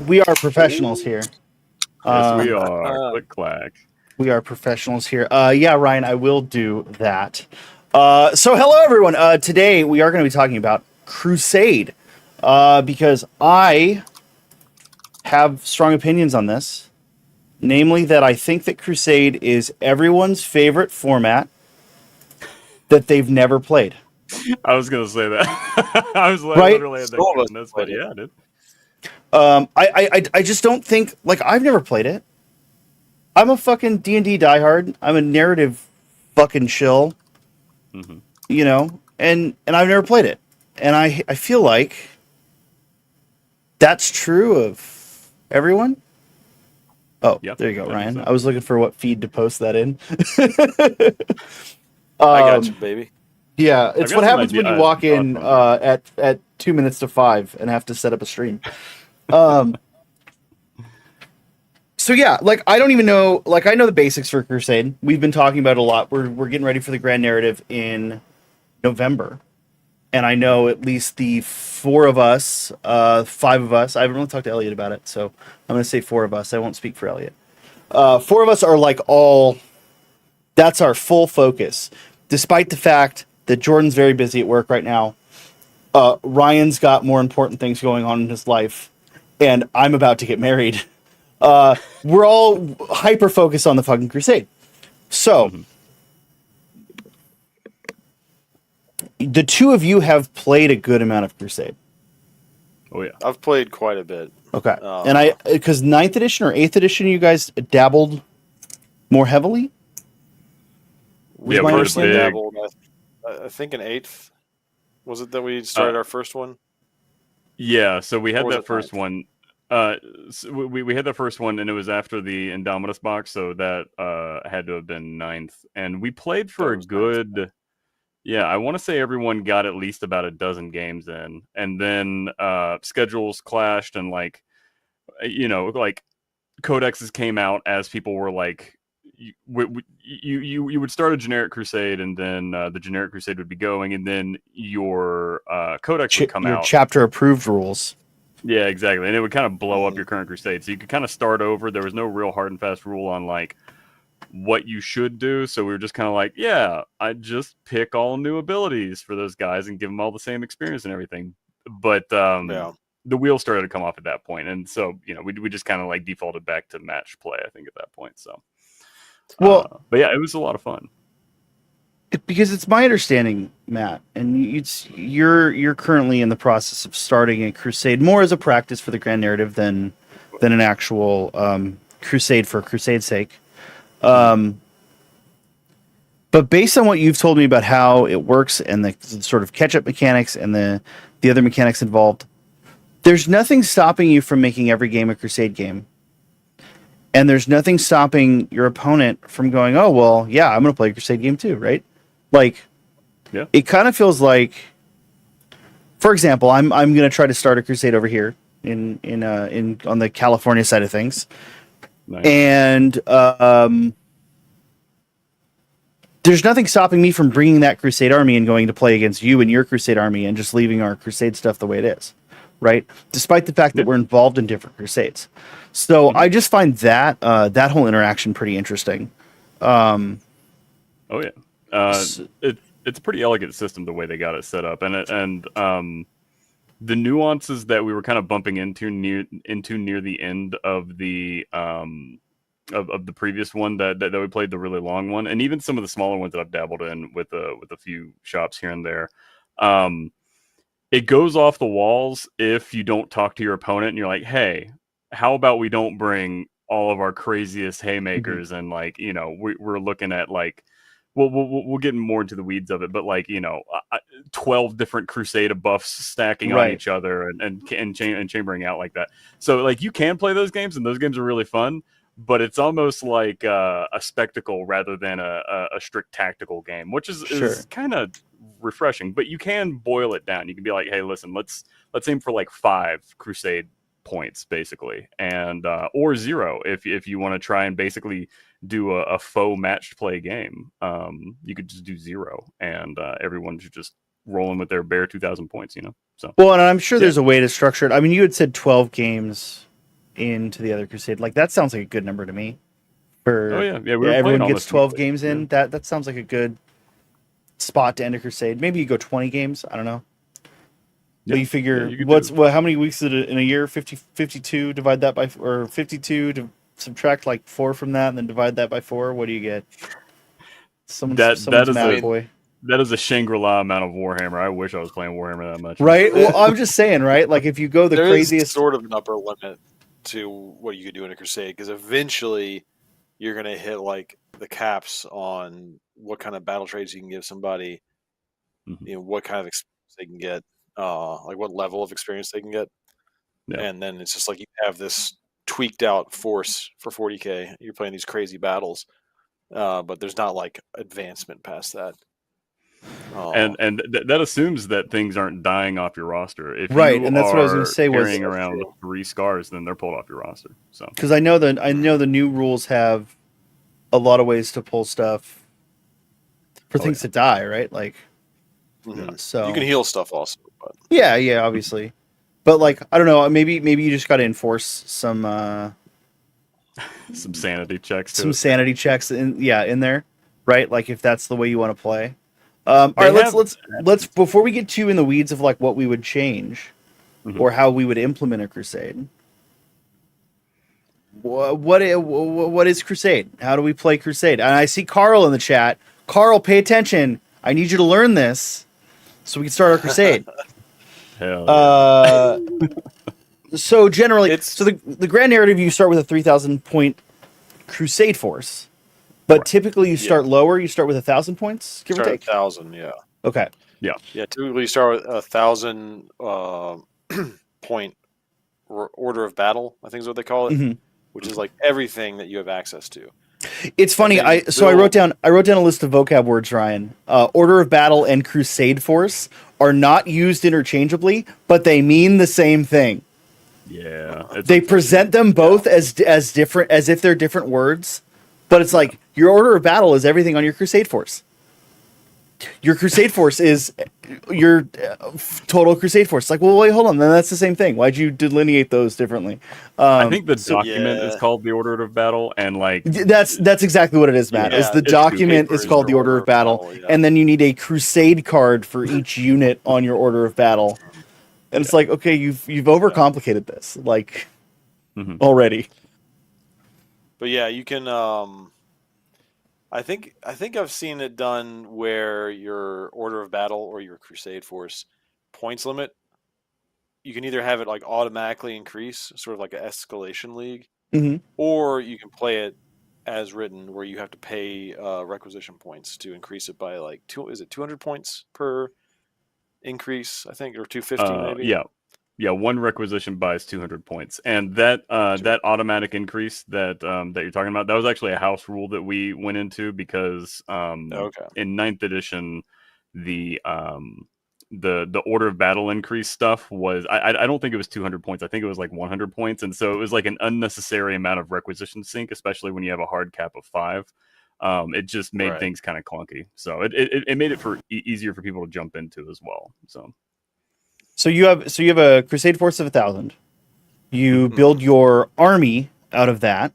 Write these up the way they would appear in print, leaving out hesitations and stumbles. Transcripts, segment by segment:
we are professionals here. Yes, we are. Click clack. We are professionals here. Yeah, Ryan, I will do that. So hello, everyone. Today we are going to be talking about Crusade because I have strong opinions on this. Namely, that I think that Crusade is everyone's favorite format that they've never played. I was gonna say that. I was Right? literally at that this, but yeah, dude. I just don't think, like, I've never played it. I'm a fucking D&D diehard. I'm a narrative fucking shill. Mm-hmm. You know, and I've never played it. And I feel like that's true of everyone. Oh, yep, there you go, Ryan. I was looking for what feed to post that in. I got you, baby. Yeah, it's what happens when you walk in at 2 minutes to 5 and have to set up a stream. So yeah, like I don't even know. Like I know the basics for Crusade. We've been talking about it a lot. We're getting ready for the grand narrative in November, and I know at least the 4 of us, 5 of us. I haven't really talked to Elliot about it, so I'm going to say 4 of us. I won't speak for Elliot. 4 of us are like all. That's our full focus, despite the fact that Jordan's very busy at work right now. Ryan's got more important things going on in his life, and I'm about to get married. We're all hyper focused on the fucking Crusade. So, the 2 of you have played a good amount of Crusade. Oh yeah, I've played quite a bit. Okay, and because 9th edition or 8th edition, you guys dabbled more heavily. Yeah, we personally dabbled. I think in 8th was it that we started our first one. Yeah, so we had that first one. So we had the first one, and it was after the Indominus box, so that had to have been 9th. And we played for a good, 9th. Yeah, I want to say everyone got at least about a dozen games in, and then schedules clashed, and like, you know, like codexes came out as people were like, you would start a generic Crusade, and then the generic Crusade would be going, and then your codex would come out. Your chapter approved rules. Yeah, exactly. And it would kind of blow up your current Crusade. So you could kind of start over. There was no real hard and fast rule on like what you should do. So we were just kind of like, yeah, I just pick all new abilities for those guys and give them all the same experience and everything. But the wheels started to come off at that point. And so, you know, we just kind of like defaulted back to match play, I think, at that point. So, well, but yeah, it was a lot of fun. Because it's my understanding, Matt, and you're currently in the process of starting a Crusade more as a practice for the grand narrative than an actual Crusade for Crusade's sake. But based on what you've told me about how it works and the sort of catch-up mechanics and the other mechanics involved, there's nothing stopping you from making every game a Crusade game. And there's nothing stopping your opponent from going, oh, well, yeah, I'm going to play a Crusade game too, right? Like, yeah. It kind of feels like, for example, I'm going to try to start a Crusade over here in on the California side of things, nice. And there's nothing stopping me from bringing that Crusade army and going to play against you and your Crusade army and just leaving our Crusade stuff the way it is, right? Despite the fact that we're involved in different Crusades, so I just find that that whole interaction pretty interesting. Oh yeah. It's a pretty elegant system the way they got it set up, and the nuances that we were kind of bumping into near the end of the of the previous one that we played, the really long one, and even some of the smaller ones that I've dabbled in with a few shops here and there. It goes off the walls if you don't talk to your opponent and you're like, hey, how about we don't bring all of our craziest haymakers and like, you know, we're looking at like. We'll get more into the weeds of it, but like, you know, 12 different Crusade buffs stacking on each other and chambering out like that. So like you can play those games, and those games are really fun, but it's almost like a spectacle rather than a strict tactical game, which is kind of refreshing. But you can boil it down. You can be like, hey, listen, let's aim for like 5 Crusade points basically, and or 0 if you want to try and basically do a faux matched play game. You could just do 0, and everyone should just roll in with their bare 2,000 points, you know. So well, and I'm sure there's a way to structure it. I mean, you had said 12 games into the other Crusade. Like that sounds like a good number to me. For Oh yeah, we were playing everyone all gets this 12 weekly. games in. That sounds like a good spot to end a Crusade. Maybe you go 20 games. I don't know. But Yeah, you figure you could what's do- what? How many weeks in a year? 50, 52. Divide that by or 52 to subtract like 4 from that, and then divide that by 4. What do you get? that Someone's is math a boy, that is a Shangri-La amount of Warhammer. I wish I was playing Warhammer that much. right? Well, I'm just saying, right? Like if you go the There is craziest, sort of an upper limit to what you could do in a Crusade, because eventually you're going to hit like the caps on what kind of battle trades you can give somebody, Mhm. what kind of experience they can get, like what level of experience they can get. Yeah. And then it's just like you have this tweaked out force for 40k. You're playing these crazy battles, but there's not like advancement past that. That assumes that things aren't dying off your roster. If right? you And that's what I was going are to say was carrying That's around true. 3 scars, then they're pulled off your roster. So because I know the new rules have a lot of ways to pull stuff for things to die, right? Like so you can heal stuff also, but yeah, obviously. But like I don't know, maybe you just got to enforce some some sanity checks. To some it. sanity checks in there, right? Like if that's the way you want to play. All They right, have- let's before we get too in the weeds of like what we would change Mhm. or how we would implement a Crusade. What is Crusade? How do we play Crusade? And I see Carl in the chat. Carl, pay attention. I need you to learn this so we can start our Crusade. Hell yeah. So generally, It's- the grand narrative, you start with a 3,000 point Crusade force, but typically you start lower. You start with 1,000 points, give or start at take. 1,000, yeah. Okay. Yeah, typically you start with 1,000 point order of battle, I think is what they call it, Mhm. which is like everything that you have access to. It's funny. And then I wrote down a list of vocab words, Ryan. Order of battle and Crusade force are not used interchangeably, but they mean the same thing. Yeah. It's They present them both as different, as if they're different words, but it's like your order of battle is everything on your Crusade force. Your Crusade force is your total Crusade force. It's like, well, wait, hold on. Then that's the same thing. Why'd you delineate those differently? I think the document is Yeah. called the Order of Battle, and like That's exactly what it is, Matt. Yeah, is the it's document paper is is called the your Order of Battle, yeah. and then you need a Crusade card for each unit on your Order of Battle. And it's like, okay, you've overcomplicated this, like Mhm. already. But yeah, you can. I think I've seen it done where your order of battle or your Crusade force points limit. You can either have it like automatically increase, sort of like an escalation league, Mhm. or you can play it as written, where you have to pay requisition points to increase it by like 200 points per increase, I think, or 250 maybe. Yeah, one requisition buys 200 points, and that that automatic increase that that you're talking about, that was actually a house rule that we went into because Okay. in 9th edition, the order of battle increase stuff was I don't think it was 200 points. I think it was like 100 points, and so it was like an unnecessary amount of requisition sync, especially when you have a hard cap of 5. It just made Right. things kind of clunky, so it made it for easier for people to jump into as well. So you have a Crusade force of 1,000. You build your army out of that.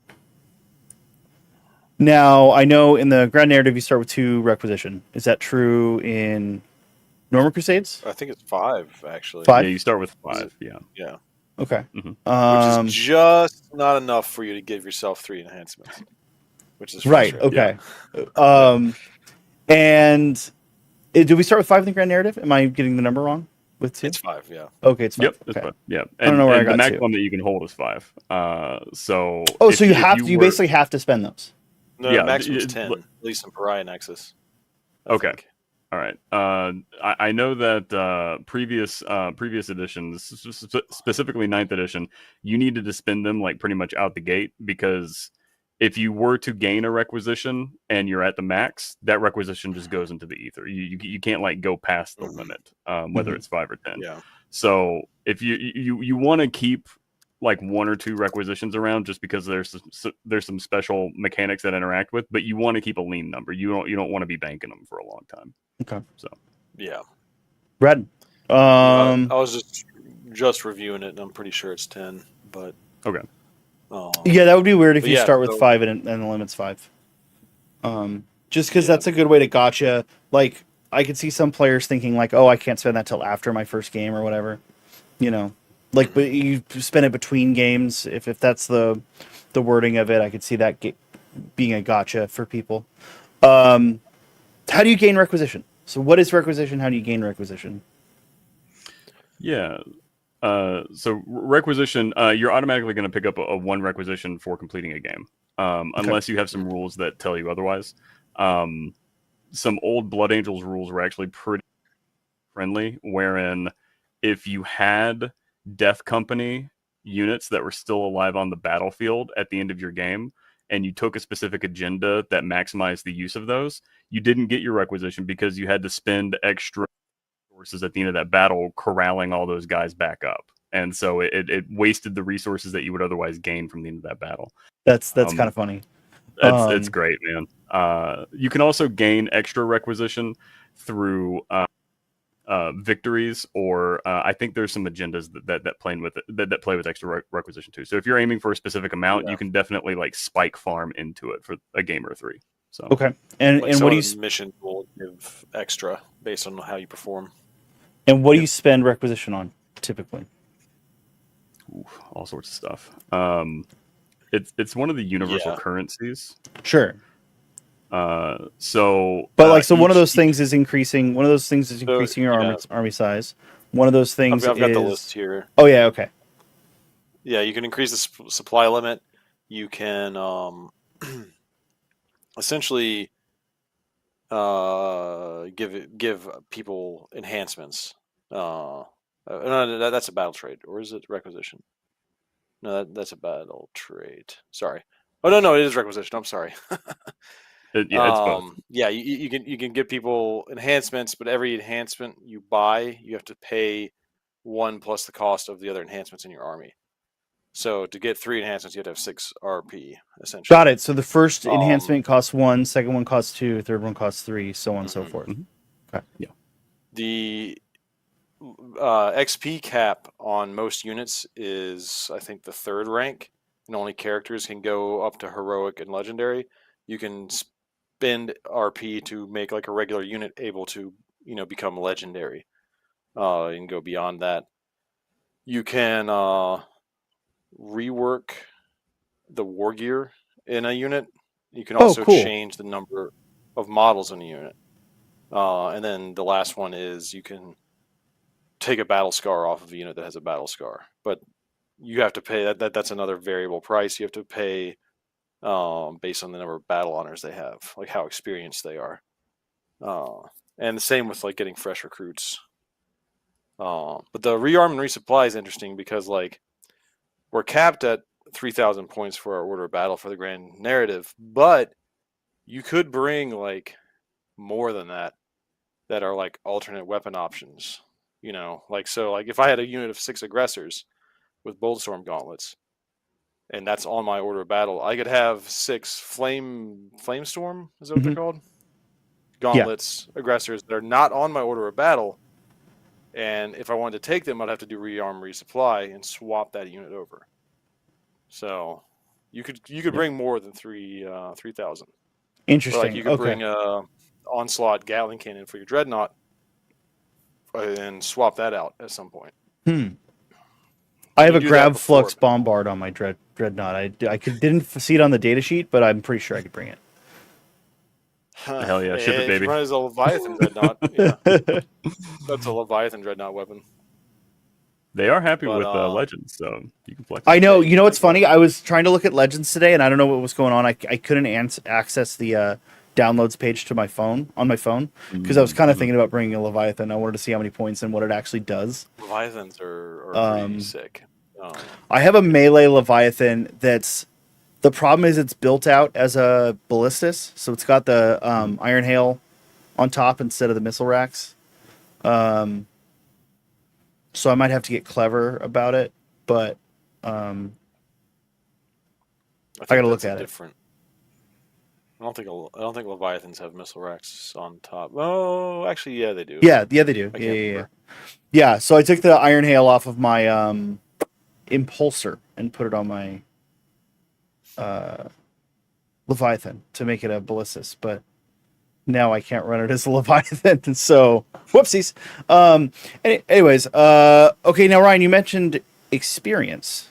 Now I know in the grand narrative you start with 2 requisition. Is that true in normal Crusades? I think it's 5 actually. 5? Yeah, you start with Is 5. Yeah. Yeah. Okay. Mhm. Which is just not enough for you to give yourself 3 enhancements. Which is right. frustrating. Okay. And do we start with 5 in the grand narrative? Am I getting the number wrong? With 2? It's 5, yeah. Okay, it's 5. Yep. Okay. Yeah. I don't know where I and got the to. maximum that you can hold is 5. So. Oh, if- so you if have to. You were- basically have to spend those. No, Yeah, maximum is it- 10, at least in Pariah Nexus. I Okay. think. All right. I know that previous editions, specifically 9th edition, you needed to spend them like pretty much out the gate, because if you were to gain a requisition and you're at the max, that requisition just goes into the ether. You can't like go past the limit, whether it's 5 or 10. Yeah. So if you want to keep like 1 or 2 requisitions around, just because there's some special mechanics that interact with, but you want to keep a lean number. You don't want to be banking them for a long time. Okay. So Yeah. Red. I was just reviewing it, and I'm pretty sure it's 10. But okay. Yeah, that would be weird if But you yeah, start with so- 5 and the limit's 5. Just because Yeah. that's a good way to gotcha. Like, I could see some players thinking like, "Oh, I can't spend that till after my first game or whatever," you know. Like, but you spend it between games. If that's the wording of it, I could see that being a gotcha for people. How do you gain requisition? So, what is requisition? How do you gain requisition? Yeah. So requisition, you're automatically going to pick up a 1 requisition for completing a game, unless you have some rules that tell you otherwise. Some old Blood Angels rules were actually pretty friendly, wherein if you had Death Company units that were still alive on the battlefield at the end of your game, and you took a specific agenda that maximized the use of those, you didn't get your requisition because you had to spend extra resources at the end of that battle corralling all those guys back up. And so it wasted the resources that you would otherwise gain from the end of that battle. That's kind of funny. It's great, man. You can also gain extra requisition through victories, or I think there's some agendas that play with it, that play with extra requisition too. So if you're aiming for a specific amount, you can definitely like spike farm into it for a game or 3. So Okay, and Like and some what do of you the mission will give extra based on how you perform. do you spend requisition on typically? all sorts of stuff. It's one of the universal Yeah. currencies. Sure, So but like, so one of each- those things is increasing. One of those things is increasing your yeah. army size. One of those things I've got is the list here. Oh yeah, okay. Yeah, you can increase the supply limit. You can essentially give people enhancements. No, that's a battle trait, or is it requisition? No, that's a battle trait. Sorry. Oh no, it is requisition. I'm sorry. it's both. Yeah, you can give people enhancements, but every enhancement you buy, you have to pay 1 plus the cost of the other enhancements in your army. So to get 3 enhancements, you have to have 6 RP essentially. Got it. So the first enhancement costs 1, second one costs 2, third one costs 3, so on and so forth. Okay. Yeah. The XP cap on most units is, I think, the 3rd rank, and only characters can go up to heroic and legendary. You can spend RP to make like a regular unit able to, become legendary, and go beyond that. You can rework the war gear in a unit. You can also cool. change the number of models in a unit. And then the last one is you can take a battle scar off of a unit that has a battle scar, but you have to pay that's another variable price. You have to pay based on the number of battle honors they have, like how experienced they are. And the same with like getting fresh recruits. But the rearm and resupply is interesting because like we're capped at 3,000 points for our order of battle for the grand narrative, but you could bring like more than that are like alternate weapon options. Like if I had a unit of 6 aggressors with Boltstorm gauntlets, and that's on my order of battle, I could have 6 Flamestorm, is that what they're called? Gauntlets, aggressors that are not on my order of battle. And if I wanted to take them, I'd have to do rearm resupply and swap that unit over. So you could bring more than 3,000. Interesting. Or like you could bring a onslaught Gatling cannon for your dreadnought and swap that out at some point. I have a grab flux bombard on my dreadnought. I didn't see it on the data sheet, but I'm pretty sure I could bring it. Hell yeah, ship it, baby. If you run as a Leviathan dreadnought, yeah. That's a Leviathan dreadnought weapon. They are happy with Legends, so you can flex. I know. You know what's funny? I was trying to look at Legends today, and I don't know what was going on. I couldn't access the downloads page to my phone because I was kind of thinking about bringing a Leviathan. I wanted to see how many points and what it actually does. Leviathans are pretty sick. I have a melee Leviathan that's. The problem is it's built out as a ballistas, so it's got the iron hail on top instead of the missile racks. So I might have to get clever about it, but I gotta look at it. I don't think Leviathans have missile racks on top. Oh, actually, yeah, they do. Yeah, they do. Yeah. So I took the iron hail off of my impulsor and put it on my Leviathan to make it a Ballistus, but now I can't run it as a Leviathan. So whoopsies. Anyways, okay. Now Ryan, you mentioned experience.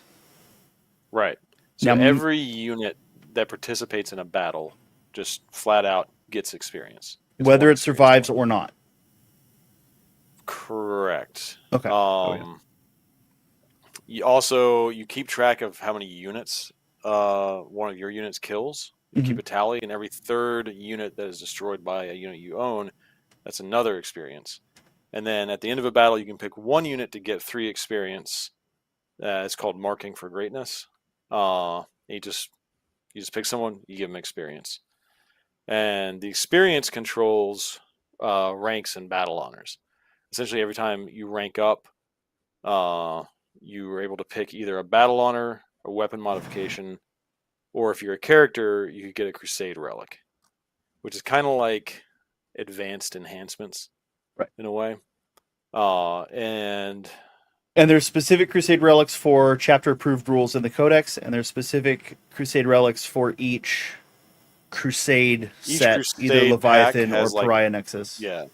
Right. So Now, every unit that participates in a battle just flat out gets experience. It's whether one it survives experience or not. Correct. Okay. You keep track of how many units one of your units kills. You keep a tally, and every third unit that is destroyed by a unit you own, that's another experience. And then at the end of a battle, you can pick one unit to get 3 experience. It's called marking for greatness. You just pick someone, you give them experience, and the experience controls ranks and battle honors. Essentially, every time you rank up, you were able to pick either a battle honor, a weapon modification, or if you're a character, you could get a Crusade relic, which is kind of like advanced enhancements, right, in a way. And there's specific Crusade relics for chapter approved rules in the Codex, and there's specific Crusade relics for each Crusade set, Crusade either Leviathan or like, Pariah Nexus. Yeah.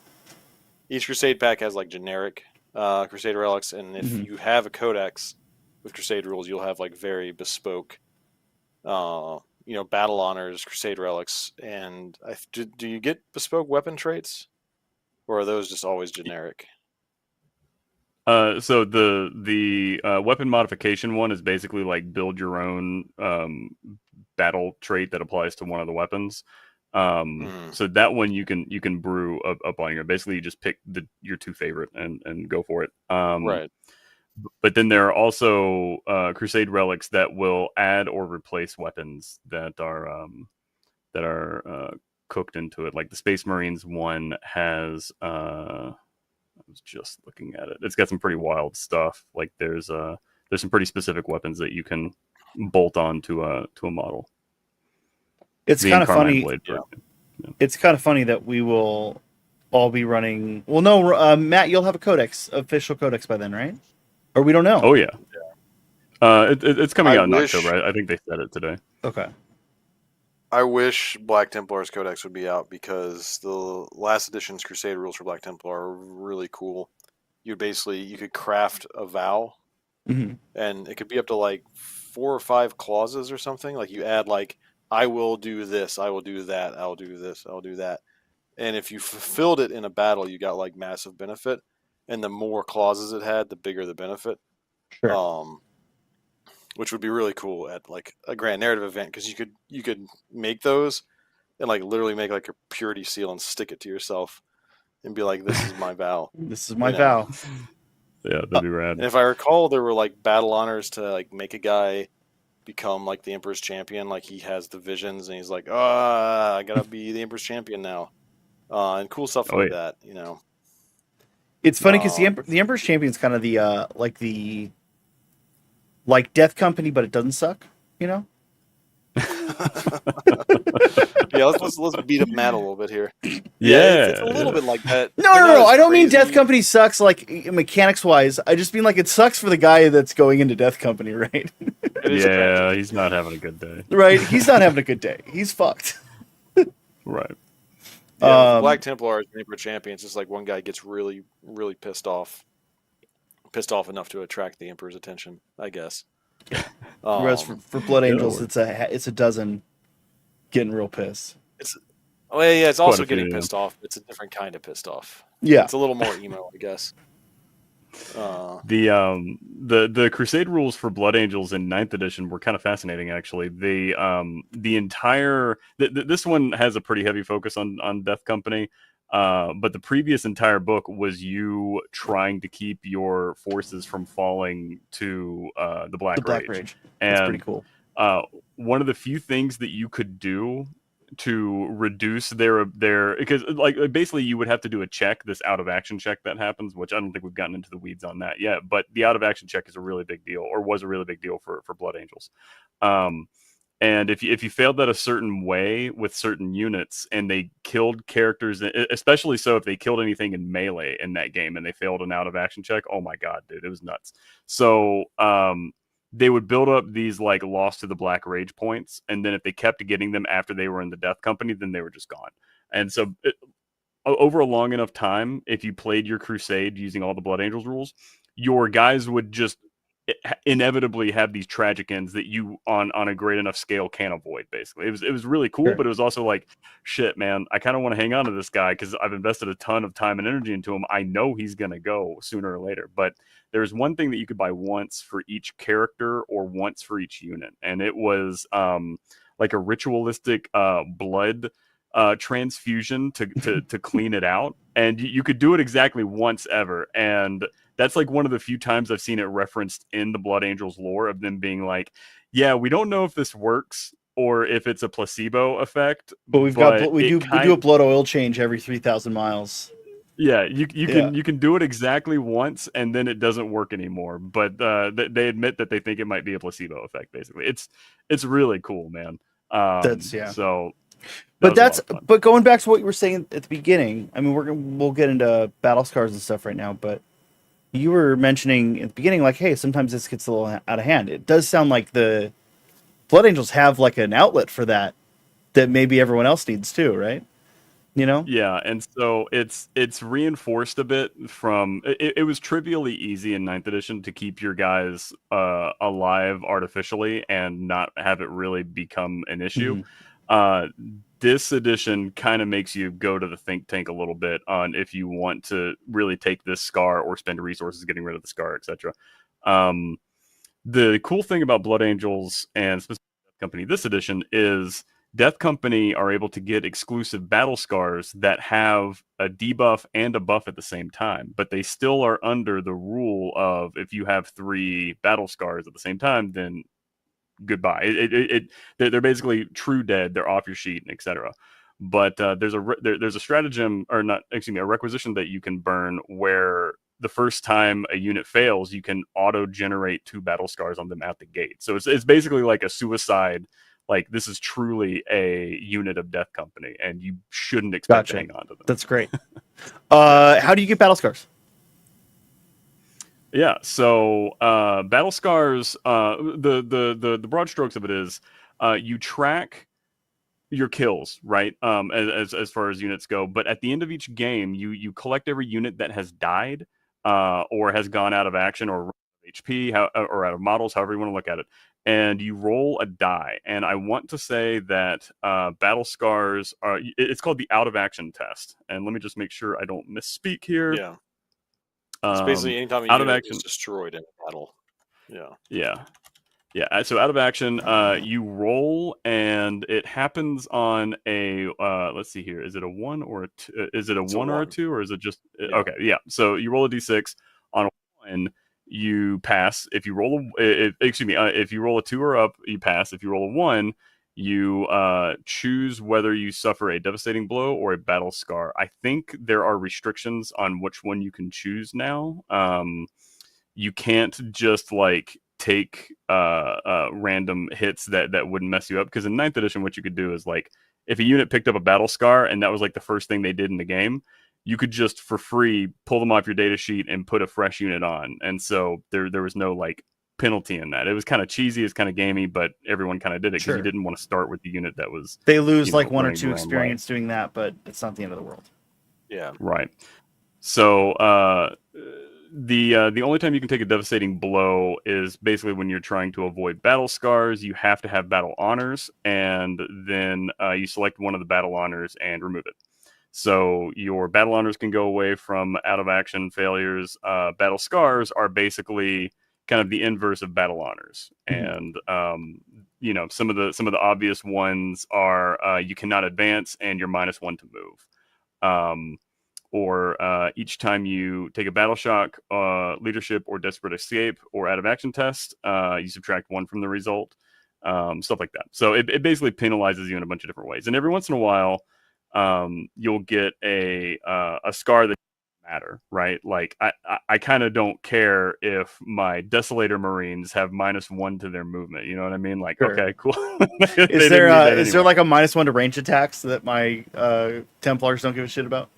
Each Crusade pack has like generic Crusade relics, and if you have a Codex with Crusade rules, you'll have like very bespoke, battle honors, Crusade relics, and do you get bespoke weapon traits, or are those just always generic? So the weapon modification one is basically like build your own battle trait that applies to one of the weapons. So that one you can brew up on your. Basically, you just pick your 2 favorite and go for it. Right. But then there are also Crusade relics that will add or replace weapons that are cooked into it. Like the Space Marines one has. I was just looking at it. It's got some pretty wild stuff. Like there's some pretty specific weapons that you can bolt on to a model. It's kind of funny. Blade, yeah. It's kind of funny that we will all be running. Well, no, Matt, you'll have a codex, official codex by then, right? Or we don't know. Oh yeah. It's coming out in October. I think they said it today. Okay. I wish Black Templar's Codex would be out, because the last edition's Crusade rules for Black Templar are really cool. You could craft a vow, and it could be up to like 4 or 5 clauses or something. Like you add like, I will do this, I will do that, I'll do this, I'll do that. And if you fulfilled it in a battle, you got like massive benefit. And the more clauses it had, the bigger the benefit. Sure. Which would be really cool at like a grand narrative event, because you could make those and like literally make like a purity seal and stick it to yourself and be like, this is my vow. This is my vow. Yeah, that'd be rad. And if I recall, there were like battle honors to like make a guy become like the Emperor's champion. Like he has the visions and he's like, I gotta be the Emperor's champion now. And cool stuff like that, It's funny because the Emperor's champion is kind of the like Death Company, but it doesn't suck, Yeah, let's beat up Matt a little bit here. It's a little bit like that. No. I don't mean Death Company sucks like mechanics wise. I just mean like it sucks for the guy that's going into Death Company, right? Yeah, he's not having a good day. Right, he's not having a good day. He's fucked. Right. Yeah, Black Templar is Emperor champion. It's just like one guy gets really, really pissed off enough to attract the Emperor's attention, I guess. Whereas for Blood Angels, it's a dozen getting real pissed. It's also getting pissed off. It's a different kind of pissed off. Yeah, it's a little more emo, I guess. The Crusade rules for Blood Angels in 9th edition were kind of fascinating, actually. The entire this one has a pretty heavy focus on Death Company. But the previous entire book was you trying to keep your forces from falling to the Black Rage. That's pretty cool. One of the few things that you could do to reduce their because like basically you would have to do a check, this out of action check that happens, which I don't think we've gotten into the weeds on that yet, but the out of action check is a really big deal, or was a really big deal for Blood Angels. And if you failed that a certain way with certain units and they killed characters, especially so if they killed anything in melee in that game and they failed an out of action check, oh my god, dude, it was nuts. So they would build up these like lost to the black rage points, and then if they kept getting them after they were in the death company, then they were just gone. And so over a long enough time, if you played your crusade using all the Blood Angels rules, your guys would just inevitably have these tragic ends that you on a great enough scale can avoid. Basically, it was really cool, Sure. but it was also like, shit, man, I kind of want to hang on to this guy because I've invested a ton of time and energy into him. I know he's gonna go sooner or later. But there's one thing that you could buy once for each character or once for each unit, and it was like a ritualistic blood transfusion to clean it out, and you could do it exactly once ever. And that's like one of the few times I've seen it referenced in the Blood Angels lore of them being like, yeah, we don't know if this works or if it's a placebo effect, But we do a blood oil change every 3,000 miles. Yeah, you can do it exactly once and then it doesn't work anymore. But they admit that they think it might be a placebo effect. Basically, it's really cool, man. So. But going back to what you were saying at the beginning, I mean, we'll get into battle scars and stuff right now, but you were mentioning at the beginning, like, hey, sometimes this gets a little out of hand. It does sound like the Blood Angels have like an outlet for that maybe everyone else needs too, right? You know? Yeah, and so it's reinforced a bit from it was trivially easy in 9th edition to keep your guys alive artificially and not have it really become an issue. This edition kind of makes you go to the think tank a little bit on if you want to really take this scar or spend resources getting rid of the scar, etc. The cool thing about Blood Angels and specifically Death Company this edition is Death Company are able to get exclusive battle scars that have a debuff and a buff at the same time, but they still are under the rule of if you have 3 battle scars at the same time, then goodbye. They're basically true dead. They're off your sheet, etc. But there's a stratagem, or not, excuse me, a requisition that you can burn where the first time a unit fails, you can auto generate 2 battle scars on them at the gate. So it's basically like a suicide. Like, this is truly a unit of Death Company, and you shouldn't expect to hang on to them. That's great. How do you get battle scars? Yeah, so battle scars. The broad strokes of it is you track your kills, right? As far as units go, but at the end of each game, you collect every unit that has died or has gone out of action or HP or out of models, however you want to look at it, and you roll a die. And I want to say that battle scars are. It's called the out of action test. And let me just make sure I don't misspeak here. Yeah. It's basically anytime a unit is destroyed in a battle. Yeah. So out of action, you roll, and it happens on a. Let's see here. Is it a 1 or a 2? Is it a 1 or a 2, or is it just okay? Yeah. So you roll a d6 on a 1. You pass. If you roll if you roll a 2 or up, you pass. If you roll a 1, you choose whether you suffer a devastating blow or a battle scar. I think there are restrictions on which one you can choose now. You can't just like take random hits that wouldn't mess you up, because in 9th edition what you could do is, like, if a unit picked up a battle scar and that was like the first thing they did in the game, you could just for free pull them off your data sheet and put a fresh unit on. And so there was no like penalty in that. It was kind of cheesy, it's kind of gamey, but everyone kind of did it because you didn't want to start with the unit that was, they lose like 1 or 2 experience doing that, but it's not the end of the world. Yeah, right. So the only time you can take a devastating blow is basically when you're trying to avoid battle scars. You have to have battle honors, and then you select one of the battle honors and remove it. So your battle honors can go away from out of action failures. Battle scars are basically kind of the inverse of battle honors. And some of the obvious ones are you cannot advance and you're -1 to move. Or each time you take a battle shock, leadership, or desperate escape, or out of action test, you subtract 1 from the result. Stuff like that. So it basically penalizes you in a bunch of different ways. And every once in a while, you'll get a scar that doesn't matter, right? Like I kind of don't care if my Desolator Marines have -1 to their movement. You know what I mean? Like, okay, cool. Is there like a -1 to range attacks that my Templars don't give a shit about?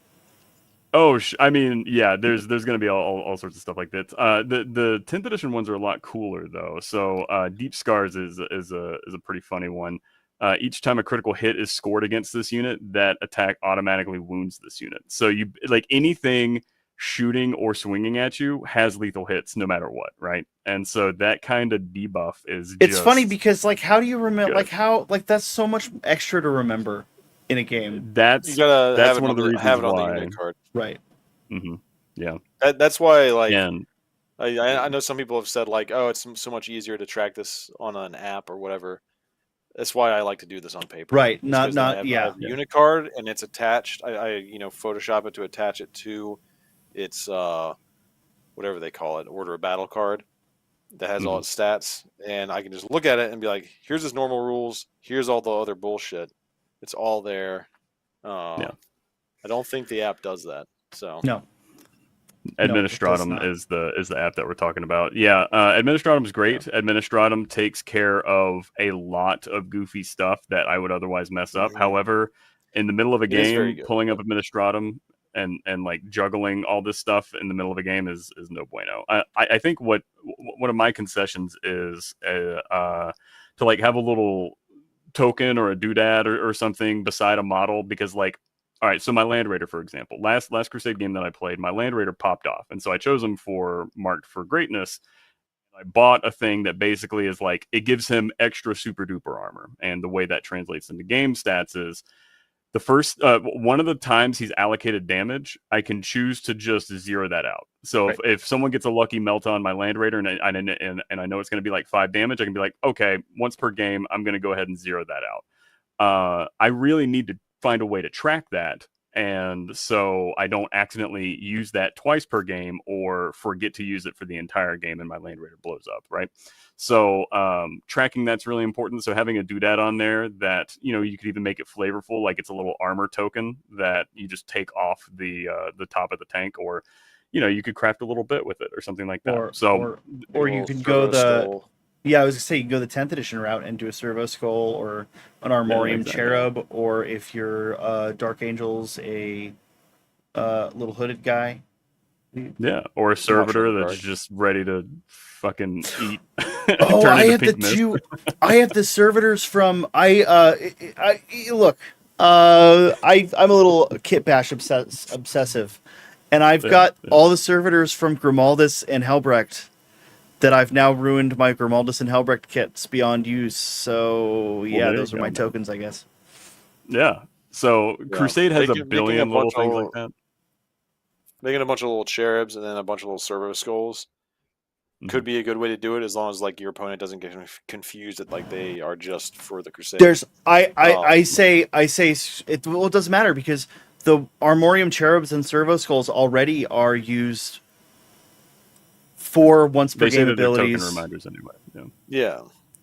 I mean, yeah. There's going to be all sorts of stuff like that. The 10th edition ones are a lot cooler though. So Deep Scars is a pretty funny one. Each time a critical hit is scored against this unit, that attack automatically wounds this unit. So you like anything shooting or swinging at you has lethal hits no matter what, right? And so that kind of debuff is It's funny because like how do you remember good. like how like that's so much extra to remember in a game. You That's gotta have it one on of the the reasons have it on the why. unit card. Right. Mm-hmm. Yeah, That's why like and I know some people have said like, oh, it's so much easier to track this on an app or whatever. That's why I like to do this on paper. Right. Just 'cause then I have the unit card and it's attached. I Photoshop it to attach it to its whatever they call it, order of battle card that has all its stats, and I can just look at it and be like, here's its normal rules, here's all the other bullshit. It's all there. I don't think the app does that. So No. Administratum is the app that we're talking about. Yeah, Administratum is great. Yeah. Administratum takes care of a lot of goofy stuff that I would otherwise mess up. Mm-hmm. However, in the middle of a game, pulling up Administratum and like juggling all this stuff in the middle of a game is no bueno. I think what one of my concessions is to like have a little token or a doodad or something beside a model, because like, all right, so my Land Raider, for example, last Crusade game that I played, my Land Raider popped off, and so I chose him for Marked for Greatness. I bought a thing that basically is like, it gives him extra super duper armor, and the way that translates into game stats is the first one of the times he's allocated damage, I can choose to just zero that out. So if someone gets a lucky melt on my Land Raider and I know it's going to be like 5 damage, I can be like, okay, once per game, I'm going to go ahead and zero that out. I really need to find a way to track that, and so I don't accidentally use that twice per game or forget to use it for the entire game and my Land Raider blows up, right? So tracking that's really important. So having a doodad on there that, you know, you could even make it flavorful, like it's a little armor token that you just take off the top of the tank, or you know, you could craft a little bit with it or something like that. Or you could go the I was gonna say you can go the 10th edition route and do a Servo Skull or an Armorium Cherub, or if you're Dark Angels, a little hooded guy. Yeah, or a servitor that's just ready to fucking eat. Oh, I have I have the servitors from look. I'm a little kit bash obsessive, and I've got all the servitors from Grimaldus and Helbrecht that I've now ruined my Grimaldus and Helbrecht kits beyond use. So those are my tokens, I guess. Yeah. So Crusade has a billion little things like that. Making a bunch of little cherubs and then a bunch of little servo skulls could be a good way to do it, as long as like your opponent doesn't get confused that like they are just for the Crusade. I say it doesn't matter, because the Armorium Cherubs and Servo Skulls already are used for once per game abilities. Token reminders anyway.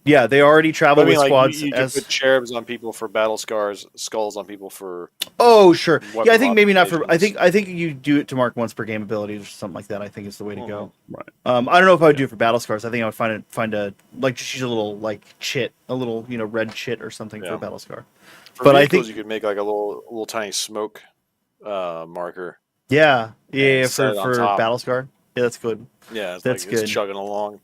Yeah, they already travel with squads. You can put cherubs on people for battle scars, skulls on people for. Oh, sure. Yeah, I think maybe not for. I think you do it to mark once per game abilities or something like that. I think is the way to go. Right. I don't know if I would do it for battle scars. I think I would find a like just use a little like chit, a little red chit or something for a battle scar. For but I think you could make like a little tiny smoke marker. Yeah, for battle scar. Yeah, that's good. Yeah, that's good. It's chugging along.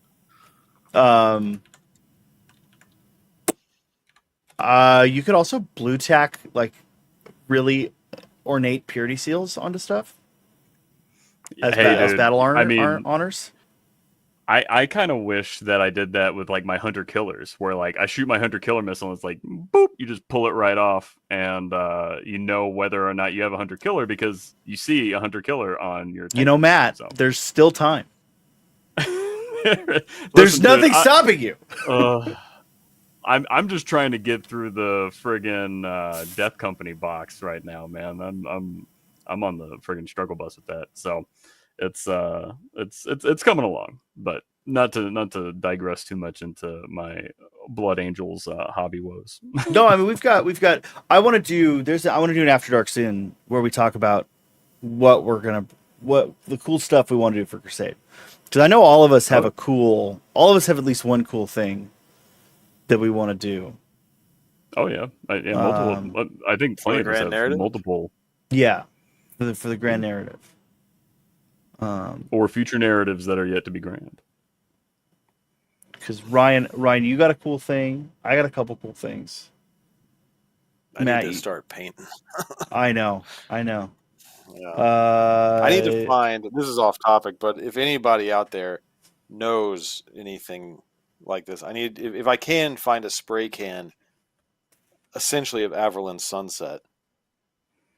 You could also blue tack like really ornate purity seals onto stuff as battle honors. I kind of wish that I did that with like my hunter killers, where like I shoot my hunter killer missile and it's like boop, you just pull it right off, and you know whether or not you have a hunter killer because you see a hunter killer on your tank. You know, Matt, there's still time. There's nothing stopping you. I'm just trying to get through the friggin' Death Company box right now, man. I'm on the friggin' struggle bus with that. So it's coming along, but not to digress too much into my Blood Angels hobby woes. No, I mean we've got I want to do an After Dark soon where we talk about what the cool stuff we want to do for Crusade. Because I know all of us have at least one cool thing that we want to do. Oh yeah, multiple. I think plenty of us have multiple. Yeah, for the grand narrative. Or future narratives that are yet to be grand. Because Ryan, you got a cool thing. I got a couple cool things. I Matt, need to start painting. I know. Yeah. I need to find. This is off topic, but if anybody out there knows anything like this, I need if I can find a spray can, essentially of Averland Sunset.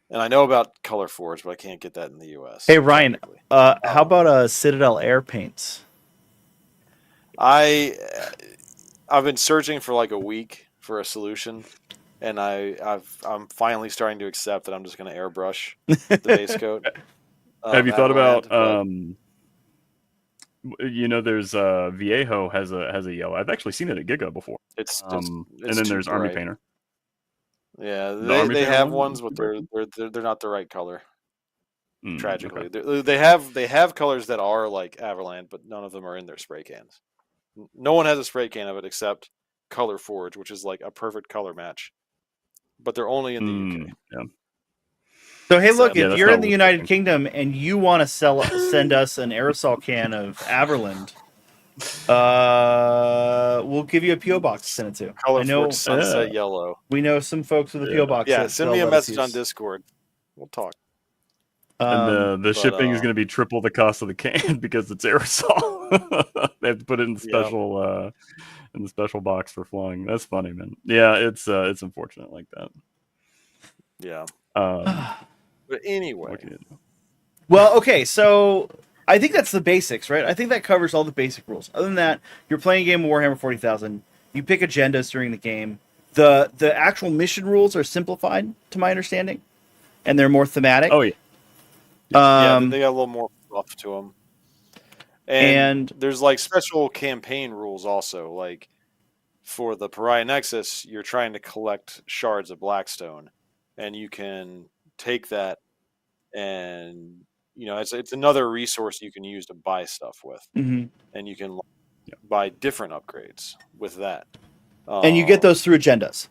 And I know about Color Forge, but I can't get that in the U.S. Hey Ryan, how about Citadel Air paints? I've been searching for like a week for a solution, and I'm finally starting to accept that I'm just going to airbrush the base coat. Have you thought about but... there's Viejo has a yellow. I've actually seen it at Giga before. It's and then there's Army Painter. Yeah, they have ones, but they're not the right color. Tragically, okay. They have colors that are like Averland, but none of them are in their spray cans. No one has a spray can of it except Color Forge, which is like a perfect color match. But they're only in the UK. Yeah. So hey, look, if you're in the United Kingdom and you want to send us an aerosol can of Averland, we'll give you a PO box to send it to. Color Forge Sunset Yellow. We know some folks with a PO box. Yeah, send me a message on Discord. We'll talk. And the shipping is going to be triple the cost of the can because it's aerosol. They have to put it in the special box for flying. That's funny, man. Yeah, it's unfortunate like that. Yeah. But anyway. Well, okay, so I think that's the basics, right? I think that covers all the basic rules. Other than that, you're playing a game of Warhammer 40,000. You pick agendas during the game. The actual mission rules are simplified, to my understanding, and they're more thematic. Oh, yeah. Yeah, they got a little more fluff to them. And there's like special campaign rules also. Like for the Pariah Nexus, you're trying to collect shards of Blackstone, and you can take that, and it's another resource you can use to buy stuff with, and you can buy different upgrades with that. And you get those through agendas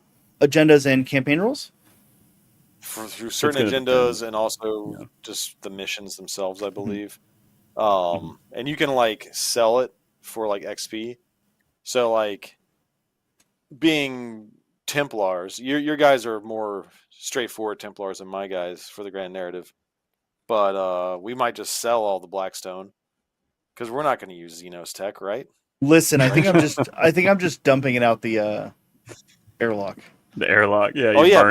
and campaign rules. Through certain agendas and also just the missions themselves, I believe. And you can like sell it for like XP. So like being Templars, your guys are more straightforward Templars than my guys for the grand narrative. But we might just sell all the Blackstone because we're not going to use Xenos tech, right? Listen, I think I'm just dumping it out the airlock. The airlock, yeah. Oh yeah,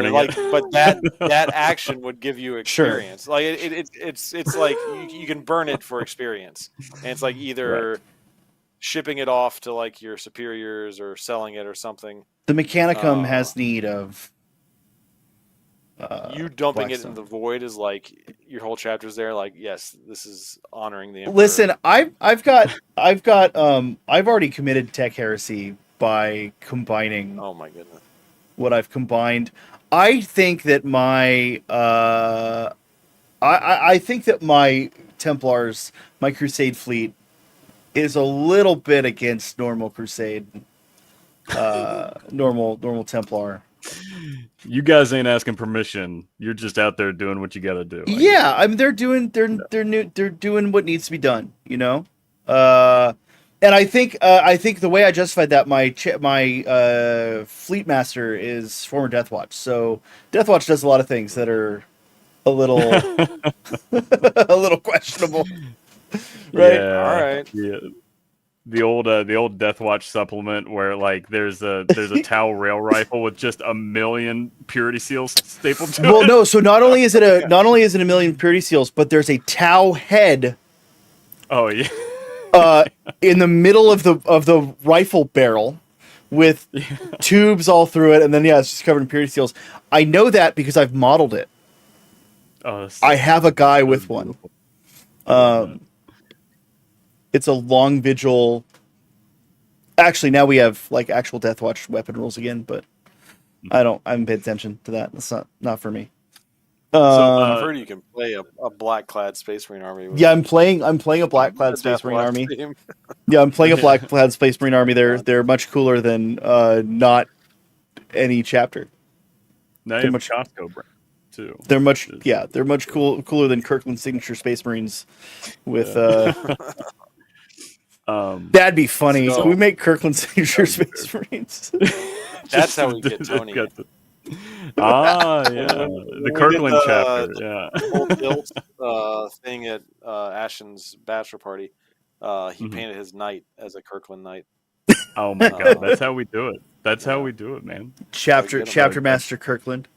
but that action would give you experience. Sure. Like it's like you can burn it for experience, and it's like either shipping it off to like your superiors or selling it or something. The Mechanicum has need of you dumping Blackstone. It in the void is like your whole chapter's there. Like, yes, this is honoring the Emperor. Listen, I've already committed tech heresy by combining. Oh my goodness. What I've combined, I think that my I think that my Templars, my Crusade fleet, is a little bit against normal Crusade, normal Templar. You guys ain't asking permission. You're just out there doing what you got to do. Yeah, I mean they're doing what needs to be done. And I think the way I justified that my fleet master is former Deathwatch, so Deathwatch does a lot of things that are a little a little questionable, right? Yeah, all right. Yeah. The old Deathwatch supplement where like there's a Tau rail rifle with just 1 million purity seals stapled to it. Well, no. So not only is it a 1 million purity seals, but there's a Tau head. Oh yeah. In the middle of the rifle barrel with tubes all through it, and then it's just covered in purity seals. I know that because I've modeled it. Oh, I have a guy with one. It's a long vigil. Actually, now we have like actual Deathwatch weapon rules again, but I haven't paid attention to that. That's not for me. I've heard you can play a black-clad Space Marine army. Yeah, I'm playing a black-clad Space Marine army. Yeah, I'm playing a black-clad Space Marine army. They're much cooler than not any chapter. Now you have Costco brand. too. They're much cooler than Kirkland's signature Space Marines. With that'd be funny. So- Can we make Kirkland's signature That would be Space Marines? That's how we get Tony. Yeah, When the we did Kirkland the chapter. Yeah, whole build thing at Ashen's bachelor party, he Mhm. painted his knight as a Kirkland knight. Oh my god, that's how we do it. That's how Yeah. we do it, man. Chapter Get 'em. Master Kirkland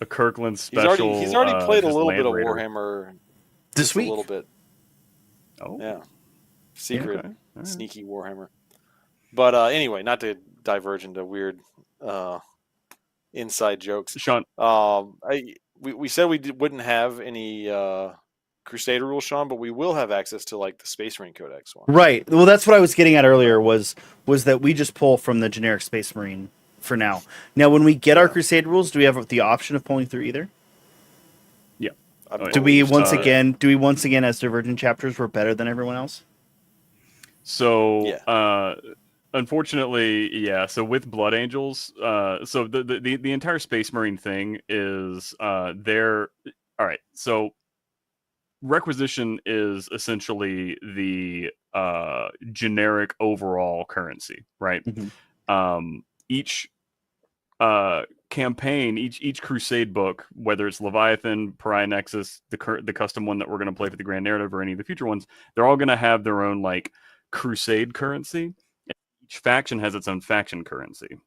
A Kirkland He's special. already played a just little Land bit of Raider. Warhammer. this Just week. a little bit. Oh, Yeah. Secret, okay. All right. sneaky Warhammer. But anyway, not to diverge into weird inside jokes. Sean, We said we wouldn't have any Crusader rules, Sean, but we will have access to like the Space Marine Codex one. Right. Well, that's what I was getting at earlier. Was that we just pull from the generic Space Marine for now. Now, when we get our Crusade rules, do we have the option of pulling through either? I Do Do we believe once so. again, as Divergent chapters, we're better than everyone else? so Yeah. unfortunately, yeah. So with Blood Angels, so the entire Space Marine thing is they're all right. So requisition is essentially the generic overall currency, right? Each campaign, each Crusade book, whether it's Leviathan, Pariah Nexus, the custom one that we're going to play for the Grand Narrative, or any of the future ones, they're all going to have their own like Crusade currency. Each faction has its own faction currency.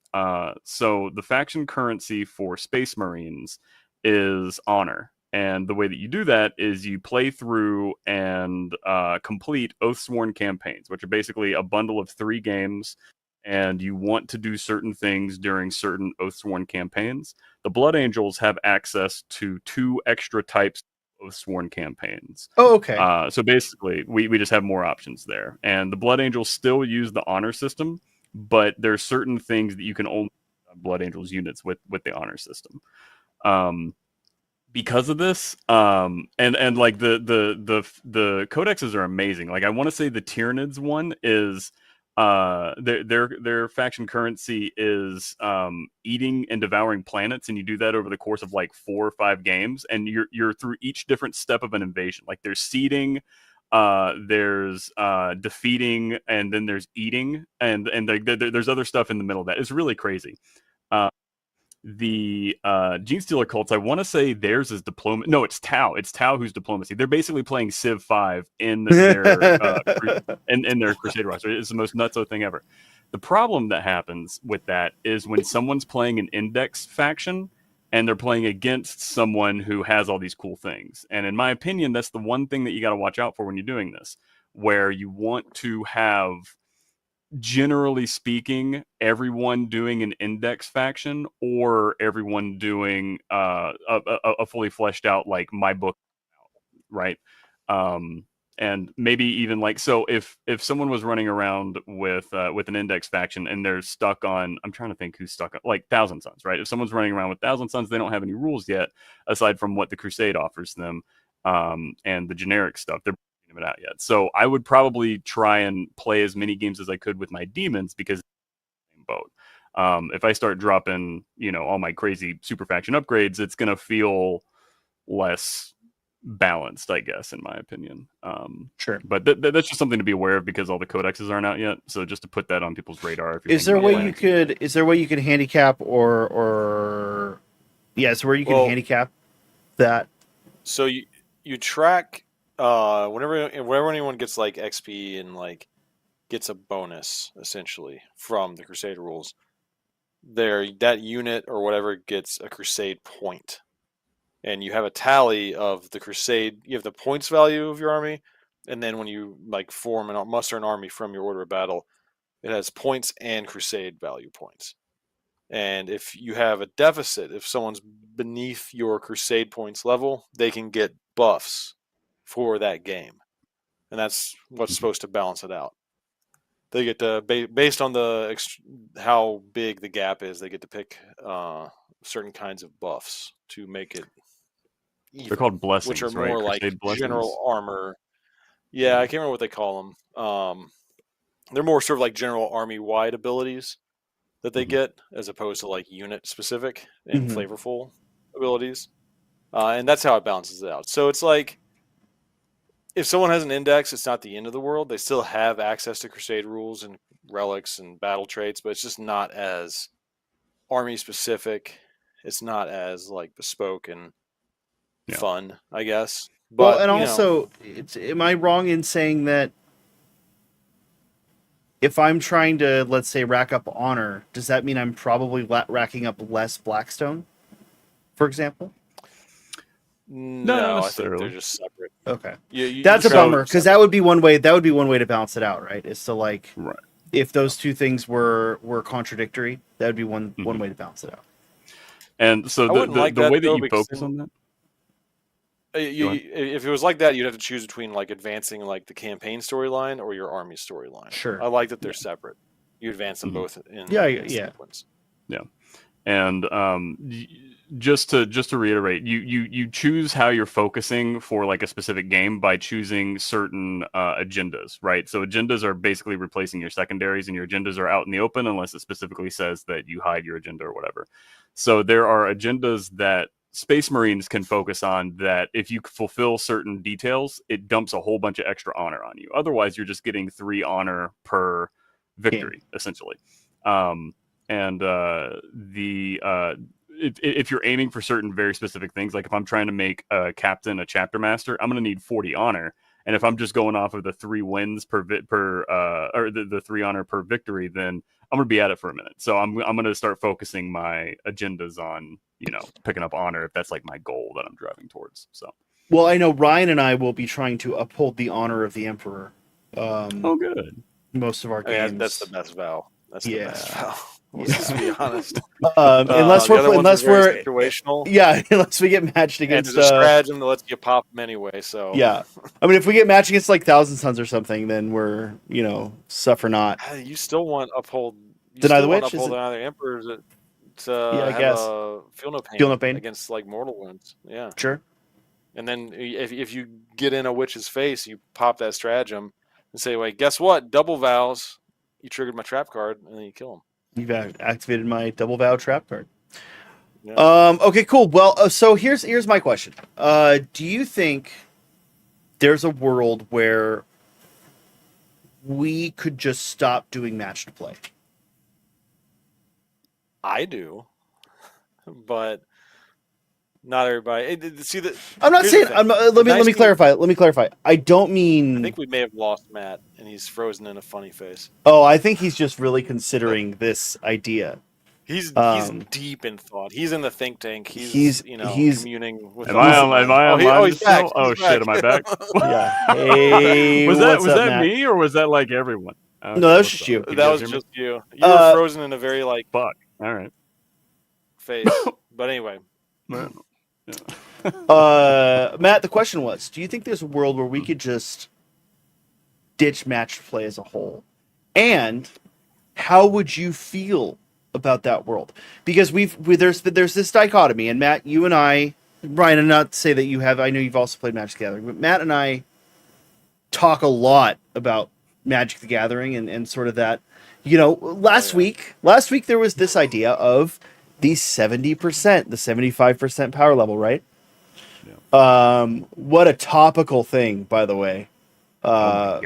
So the faction currency for Space Marines is honor. And the way that you do that is you play through and complete Oathsworn campaigns, which are basically a bundle of 3 games, and you want to do certain things during certain Oathsworn campaigns. The Blood Angels have access to 2 extra types of Oathsworn campaigns. Oh, okay. So basically, we just have more options there. And the Blood Angels still use the honor system, but there's certain things that you can only do on Blood Angels units with the honor system. Because of this, and like the codexes are amazing. Like I want to say the Tyranids one is their faction currency is eating and devouring planets, and you do that over the course of like 4 or 5 games, and you're through each different step of an invasion. Like there's seeding, there's defeating, and then there's eating, and there's other stuff in the middle of that. It's really crazy. The Genestealer cults, I want to say theirs is diplomacy. No, it's Tau. It's Tau who's diplomacy. They're basically playing Civ 5 in their in their Crusade roster. It's the most nutso thing ever. The problem that happens with that is when someone's playing an index faction and they're playing against someone who has all these cool things. And in my opinion, that's the one thing that you got to watch out for when you're doing this, where you want to have, generally speaking, everyone doing an index faction or everyone doing a fully fleshed out like my book, right? And maybe even like, so if someone was running around with an index faction and they're stuck on, I'm trying to think who's stuck on like Thousand Sons, right? If someone's running around with Thousand Sons, they don't have any rules yet aside from what the Crusade offers them, and the generic stuff. They're it out yet. So I would probably try and play as many games as I could with my demons, because same boat. If I start dropping, all my crazy super faction upgrades, it's gonna feel less balanced, I guess, in my opinion. Sure. But that's just something to be aware of because all the codexes aren't out yet. So just to put that on people's radar. If Is there a way you could handicap or where you can handicap that? So you track whenever anyone gets like XP and like gets a bonus essentially from the Crusade rules, that unit or whatever gets a Crusade point, and you have a tally of the Crusade. You have the points value of your army, and then when you like form and muster an army from your order of battle, it has points and Crusade value points. And if you have a deficit, if someone's beneath your Crusade points level, they can get buffs for that game, and that's what's supposed to balance it out. They get to based on how big the gap is, they get to pick certain kinds of buffs to make it even. They're called blessings, which are more right? like general armor. Yeah, I can't remember what they call them. They're more sort of like general army wide abilities that they get, as opposed to like unit specific and flavorful abilities. and that's how it balances it out. So it's like if someone has an index, it's not the end of the world. They still have access to Crusade rules and relics and battle traits, but it's just not as army specific. It's not as like bespoke and fun, I guess. But and also, am I wrong in saying that if I'm trying to, let's say, rack up honor, does that mean I'm probably racking up less Blackstone, for example? No, I think they're just separate. Okay, that's a bummer because that would be one way. That would be one way to balance it out, right? Is to like, if those two things were contradictory, that would be one way to balance it out. And so the way that you focus on that. If it was like that, you'd have to choose between like advancing like the campaign storyline or your army storyline. Sure, I like that they're separate. You advance them both in sequence. Yeah, and just to reiterate, you choose how you're focusing for like a specific game by choosing certain agendas, right? So agendas are basically replacing your secondaries, and your agendas are out in the open unless it specifically says that you hide your agenda or whatever. So there are agendas that Space Marines can focus on that if you fulfill certain details, it dumps a whole bunch of extra honor on you. Otherwise, you're just getting 3 honor per victory, essentially. If you're aiming for certain very specific things, like if I'm trying to make a captain a chapter master, I'm going to need 40 honor. And if I'm just going off of the 3 wins or the 3 honor per victory, then I'm going to be at it for a minute. So I'm going to start focusing my agendas on, picking up honor if that's like my goal that I'm driving towards. So, well, I know Ryan and I will be trying to uphold the honor of the Emperor. Good. Most of our games. That's the best vow. That's the best vow. Let's be honest. Unless we're situational. Yeah, unless we get matched against and there's a stratagem that lets you pop them anyway. So yeah, I mean, if we get matched against like Thousand Sons or something, then we're suffer not. You still want uphold. Deny the Witch. Uphold the Emperors to I have guess. Feel no pain. Feel no pain against like mortal wounds. Yeah, sure. And then if you get in a witch's face, you pop that stratagem and say, "Wait, guess what? Double vows. You triggered my trap card," and then you kill him. You've activated my double vow trap card. Yeah. Okay, cool. Well, so here's my question. Do you think there's a world where we could just stop doing matched play? I do, but not everybody. See that? I'm not saying. Let me clarify. Let me clarify. I don't mean. I think we may have lost Matt, and he's frozen in a funny face. Oh, I think he's just really considering this idea. He's deep in thought. He's in the think tank. He's communing with. Am I on? He's back. Shit! Am I back? Yeah. Hey, was that me or was that like everyone? No, that was just you. That was just you. You were frozen in a very like fuck. All right. Face. But anyway. Yeah. Matt, the question was, do you think there's a world where we could just ditch matched play as a whole? And how would you feel about that world? Because there's this dichotomy, and Matt, you and I, Brian, and not to say that you have, I know you've also played Magic the Gathering, but Matt and I talk a lot about Magic the Gathering and sort of that, last week there was this idea of the 70%, the 75% power level, right? Yeah. What a topical thing, by the way. For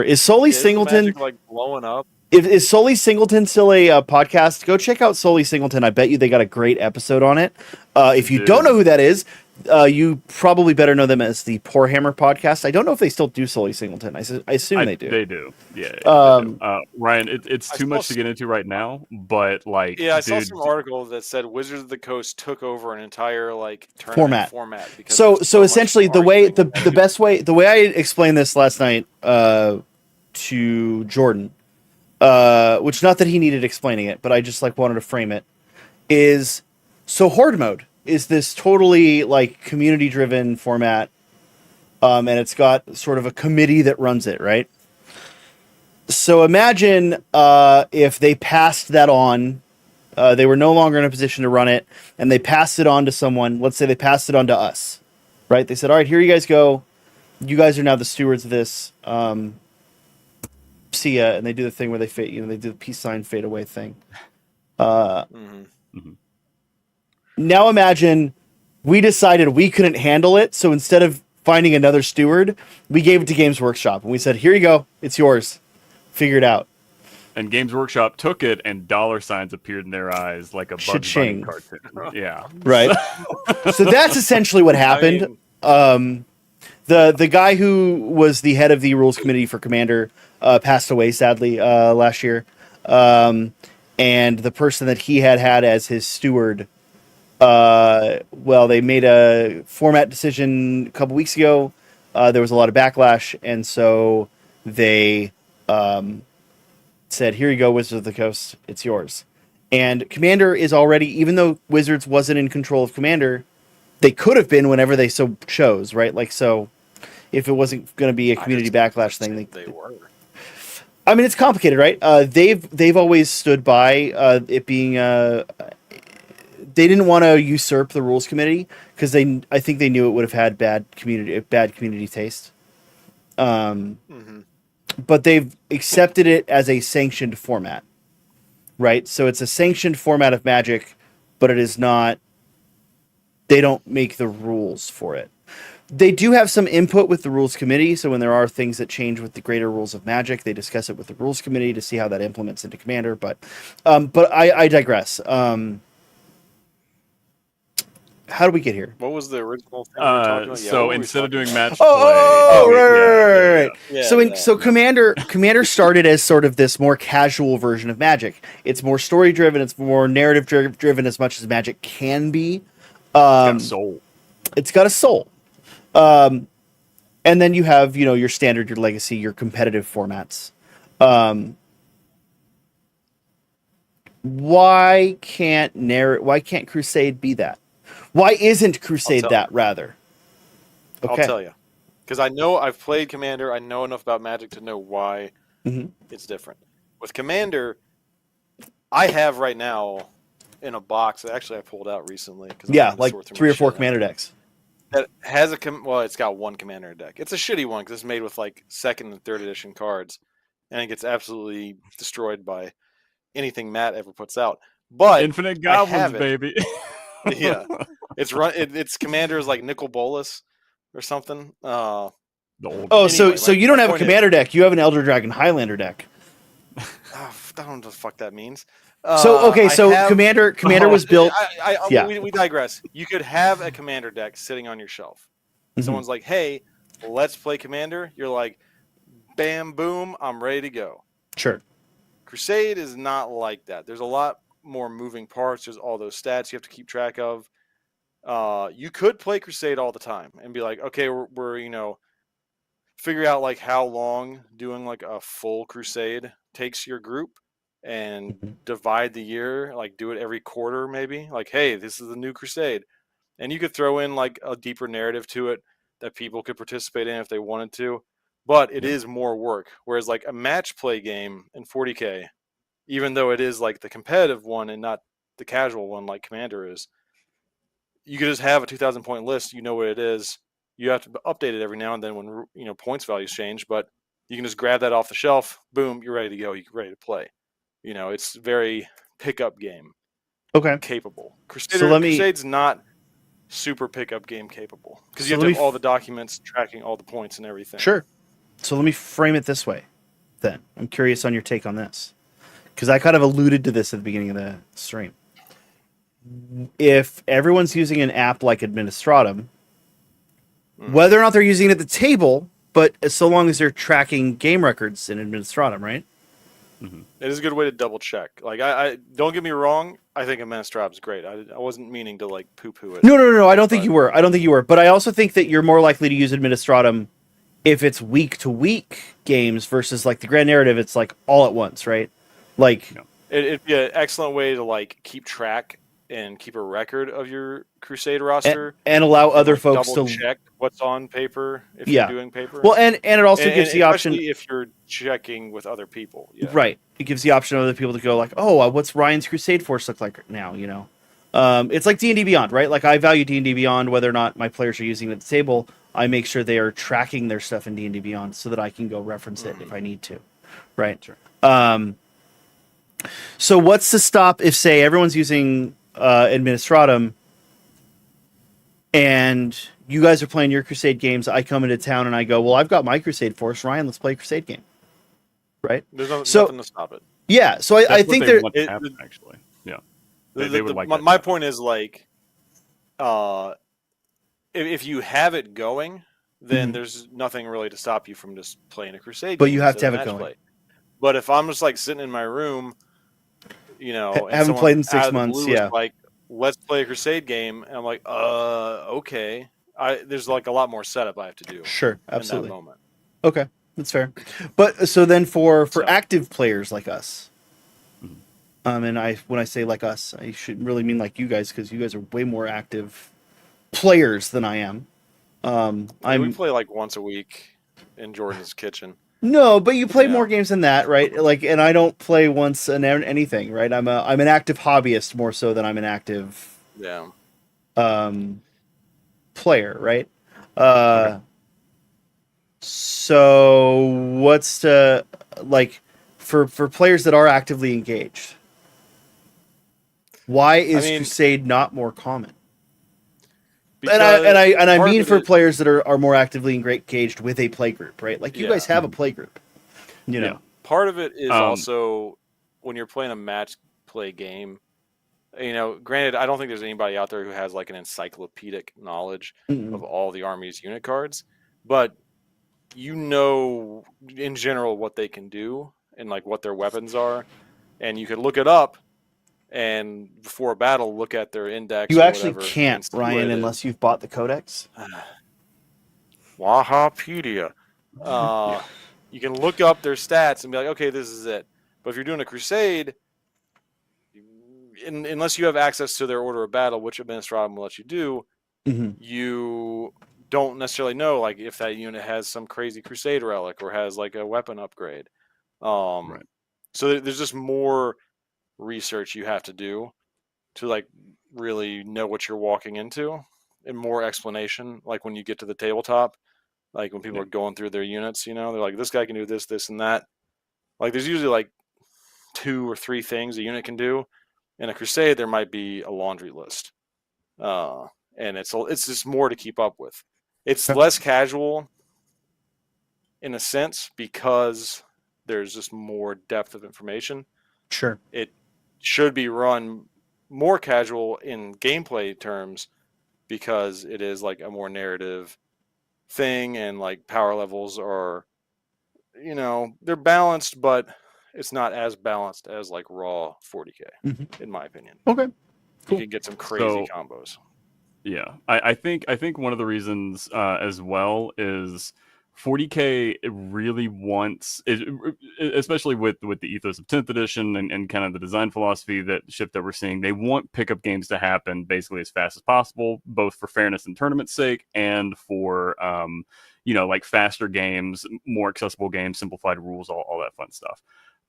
is Sully Singleton Magic, like blowing up? Is Sully Singleton still a podcast? Go check out Sully Singleton. I bet you they got a great episode on it. If you don't know who that is, you probably better know them as the Warhammer podcast. I don't know if they still do Sully Singleton. I assume they do. They do. Yeah. They do. Ryan, it's too much to get into right now, but like, I saw some article that said Wizards of the Coast took over an entire like tournament format. So essentially, the way I explained this last night to Jordan, which not that he needed explaining it, but I just like wanted to frame it, is so Horde mode is this totally like community driven format, and it's got sort of a committee that runs it, right? So imagine if they passed that on, they were no longer in a position to run it, and they passed it on to someone. Let's say they passed it on to us, right? They said, "All right, here you guys go. You guys are now the stewards of this. See ya." And they do the thing where they fade, they do the peace sign fade away thing. Now imagine we decided we couldn't handle it. So instead of finding another steward, we gave it to Games Workshop and we said, here you go. It's yours. Figure it out. And Games Workshop took it, and dollar signs appeared in their eyes like a Bugs Bunny Cha-ching. cartoon. Yeah. Right. So that's essentially what happened. The guy who was the head of the rules committee for Commander passed away, sadly, last year. And the person that he had as his steward, they made a format decision a couple weeks ago. There was a lot of backlash, and so they said, here you go, Wizards of the Coast, it's yours. And Commander is already, even though Wizards wasn't in control of Commander, they could have been whenever they so chose, right? Like, so if it wasn't going to be a community backlash thing, they were. I mean, it's complicated, right? They've always stood by it being. They didn't want to usurp the rules committee because I think they knew it would have had bad community taste. But they've accepted it as a sanctioned format, right? So it's a sanctioned format of Magic, but it is not. They don't make the rules for it. They do have some input with the rules committee. So when there are things that change with the greater rules of Magic, they discuss it with the rules committee to see how that implements into Commander. But I digress. How do we get here? What was the original thing we were talking about? So instead of doing match right. Yeah, So Commander started as sort of this more casual version of Magic. It's more story driven. It's more narrative driven as much as Magic can be. It's got a soul. It's got a soul. And then you have, your standard, your legacy, your competitive formats. Why can't Crusade be that? Why isn't Crusade that, rather? Okay. I'll tell you. Because I've played Commander. I know enough about Magic to know why it's different. With Commander, I have right now in a box that actually I pulled out recently. Like 3 or 4 Commander decks. That has it's got one Commander deck. It's a shitty one because it's made with like 2nd and 3rd edition cards. And it gets absolutely destroyed by anything Matt ever puts out. But Infinite Goblins, baby. Yeah, it's Commander's like Nicol Bolas or something. So you don't have a Commander deck. You have an Elder Dragon Highlander deck. I don't know what the fuck that means. Commander was built. We digress. You could have a Commander deck sitting on your shelf. Someone's like, "Hey, let's play Commander." You're like, "Bam, boom, I'm ready to go." Sure. Crusade is not like that. There's a lot more moving parts. There's all those stats you have to keep track of. You could play Crusade all the time and be like, okay, we're figure out like how long doing like a full Crusade takes your group and divide the year, like do it every quarter maybe. Like, hey, this is the new Crusade. And you could throw in like a deeper narrative to it that people could participate in if they wanted to. But it is more work. Whereas like a match play game in 40k, even though it is like the competitive one and not the casual one like Commander is, you could just have a 2,000 point list. You know what it is. You have to update it every now and then when points values change, but you can just grab that off the shelf. Boom, you're ready to go. You're ready to play. It's very pickup game. Okay. Capable. Crusade's not super pickup game capable because you have to have all the documents tracking all the points and everything. Sure. So let me frame it this way. Then I'm curious on your take on this. Because I kind of alluded to this at the beginning of the stream. If everyone's using an app like Administratum, whether or not they're using it at the table, but so long as they're tracking game records in Administratum, right? It is a good way to double check. Like, I don't get me wrong. I think Administratum's great. I wasn't meaning to like poo-poo it. No. I don't think you were. But I also think that you're more likely to use Administratum if it's week-to-week games versus like the Grand Narrative. It's like all at once, right? Like it'd be an excellent way to like keep track and keep a record of your Crusade roster and allow other folks to check what's on paper if you're doing paper. Well, and it also gives the option if you're checking with other people. Yeah. Right. It gives the option of other people to go like, oh, what's Ryan's Crusade Force look like now? It's like D&D Beyond, right? Like I value D&D Beyond whether or not my players are using it at the table. I make sure they are tracking their stuff in D&D Beyond so that I can go reference it if I need to, right? Sure. So what's to stop if, say, everyone's using Administratum, and you guys are playing your Crusade games. I come into town and I go, well, I've got my Crusade force. Ryan, let's play a Crusade game. Right? There's So nothing to stop it. yeah, so I That's what think they there. want to happen, actually. Yeah. They would like that. My point is like, if you have it going, then there's nothing really to stop you from just playing a Crusade. But game you have to instead have of it match going. play. But if I'm just like sitting in my room, and Haven't someone played in 6 out of the months, blue yeah. is like, let's play a Crusade game, and I'm like, okay. There's like a lot more setup I have to do. Sure, absolutely. In that moment. Okay, that's fair. But so then for active players like us, and when I say like us, I should really mean like you guys, because you guys are way more active players than I am. We play like once a week in Jordan's kitchen. No, but you play more games than that, right? Like, and I don't play once in anything, right? I'm an active hobbyist more so than I'm an active player, right? So what's to like for players that are actively engaged? Why is Crusade not more common? And I mean for players that are more actively engaged with a play group, right? Like you guys have a play group, you know. Part of it is also when you're playing a match play game. Granted, I don't think there's anybody out there who has like an encyclopedic knowledge of all the Army's unit cards, but in general what they can do and like what their weapons are, and you could look it up. And before a battle, look at their index. You actually can't, Ryan, unless you've bought the codex. Wahapedia. You can look up their stats and be like, okay, this is it. But if you're doing a Crusade, unless you have access to their order of battle, which Administratum will let you do, you don't necessarily know like if that unit has some crazy Crusade relic or has like a weapon upgrade. So there's just more research you have to do to like really know what you're walking into, and more explanation like when you get to the tabletop, like when people are going through their units, they're like, this guy can do this, this, and that. Like there's usually like 2 or 3 things a unit can do. In a Crusade there might be a laundry list, and it's just more to keep up with. It's less casual in a sense because there's just more depth of information. Sure. It should be run more casual in gameplay terms because it is like a more narrative thing, and like power levels are, they're balanced, but it's not as balanced as like raw 40k, in my opinion. Okay, cool. You can get some crazy combos. Yeah, I think one of the reasons as well is 40k really wants, especially with the ethos of 10th edition and kind of the design philosophy shift that we're seeing, they want pickup games to happen basically as fast as possible, both for fairness and tournament's sake, and for like faster games, more accessible games, simplified rules, all that fun stuff.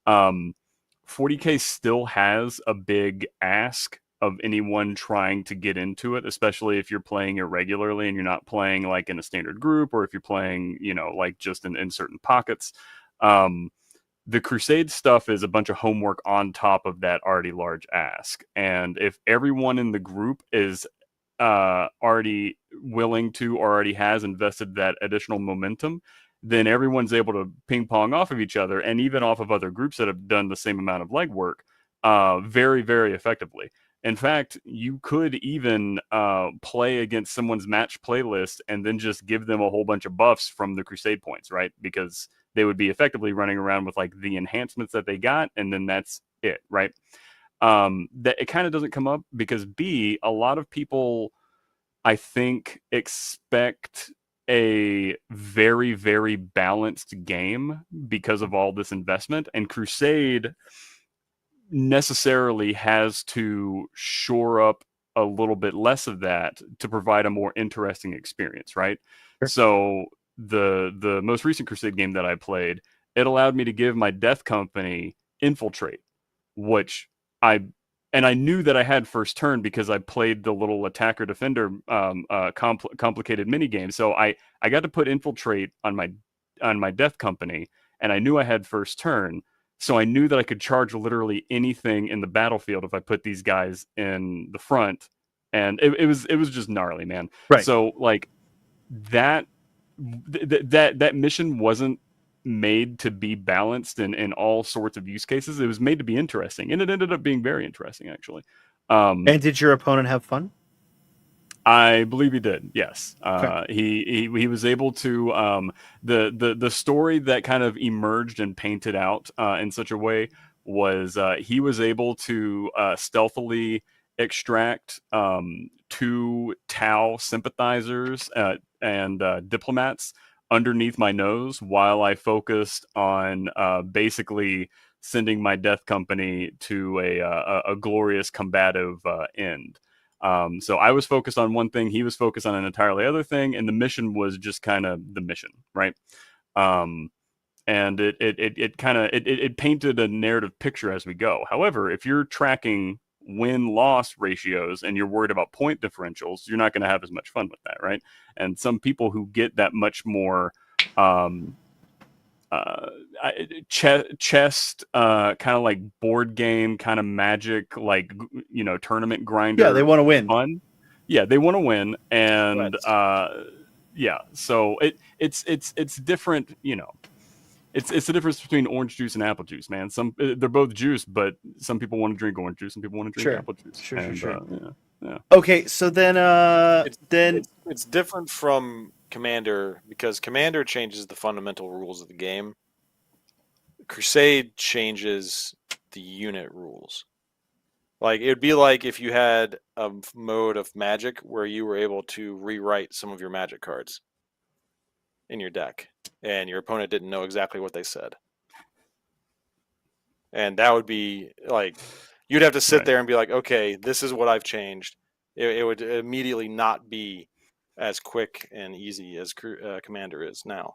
40k still has a big ask of anyone trying to get into it, especially if you're playing irregularly and you're not playing like in a standard group, or if you're playing, like just in certain pockets. The Crusade stuff is a bunch of homework on top of that already large ask. And if everyone in the group is already willing to, or already has invested that additional momentum, then everyone's able to ping pong off of each other, and even off of other groups that have done the same amount of legwork very, very effectively. In fact, you could even play against someone's match playlist and then just give them a whole bunch of buffs from the Crusade points, right? Because they would be effectively running around with like the enhancements that they got, and then that's it, right? That it kind of doesn't come up because a lot of people, I think, expect a very, very balanced game because of all this investment, and Crusade necessarily has to shore up a little bit less of that to provide a more interesting experience, right? Sure. So the most recent Crusade game that I played, it allowed me to give my death company infiltrate, which I knew that I had first turn because I played the little attacker defender complicated mini game. So I got to put infiltrate on my death company, and I knew I had first turn. So I knew that I could charge literally anything in the battlefield if I put these guys in the front and it was just gnarly, man. Right. So like that that mission wasn't made to be balanced in all sorts of use cases. It was made to be interesting, and it ended up being very interesting, actually. And did your opponent have fun? I believe he did. Yes, Okay. he was able to the story that kind of emerged and painted out in such a way was he was able to stealthily extract two Tau sympathizers and diplomats underneath my nose while I focused on basically sending my death company to a glorious combative end. So I was focused on one thing, he was focused on an entirely other thing, and the mission was just kind of the mission, right? And it kind of it painted a narrative picture as we go. However, if you're tracking win-loss ratios and you're worried about point differentials, you're not going to have as much fun with that, right? And some people who get that much more chest kind of like board game kind of magic, like tournament grinder. Yeah, they want to win. Fun. Yeah, they want to win, and Right. yeah. So it's different. It's the difference between orange juice and apple juice, man. They're both juice, but some people want to drink orange juice, some people want to drink Sure. apple juice. Sure. Yeah. Okay, so then It's different from Commander because Commander changes the fundamental rules of the game. Crusade changes the unit rules. Like it would be like if you had a mode of Magic where you were able to rewrite some of your Magic cards in your deck, and your opponent didn't know exactly what they said, and that would be like you'd have to sit Right. there and be like, okay, this is what I've changed. It would immediately not be as quick and easy as Commander is now.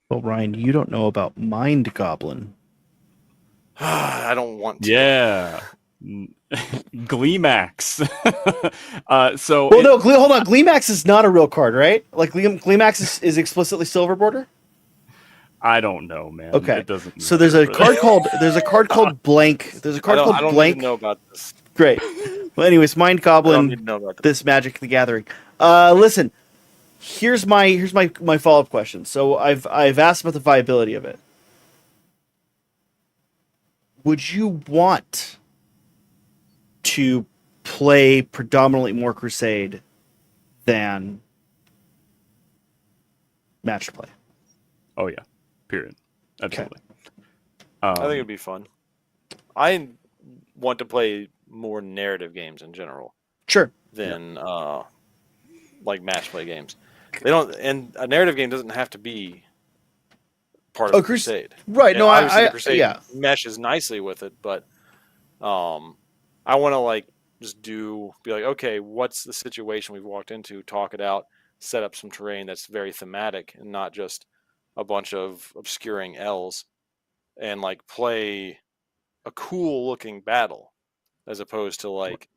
well, Ryan, you don't know about Mind Goblin. I don't want to. Yeah. Gleemax. Hold on. Gleemax is not a real card, right? Like Gleemax is explicitly silver border. I don't know, man. Okay. It doesn't. So there's a card called Blank. There's a card called I don't Blank. need to know about this. Great. Well, anyways, Mind I don't Goblin. need to know about this. This Magic the Gathering. Listen. Here's my follow up question. So I've asked about the viability of it. Would you want to play predominantly more Crusade than match play? Oh yeah. Period. Absolutely. I think it'd be fun. I want to play more narrative games in general Sure. than like match play games. They don't, and a narrative game doesn't have to be part of Crusade. Right. And No, obviously I the Crusade yeah. meshes nicely with it, but I want to like just be like, okay, what's the situation we've walked into? Talk it out, set up some terrain that's very thematic and not just a bunch of obscuring L's, and like play a cool looking battle as opposed to like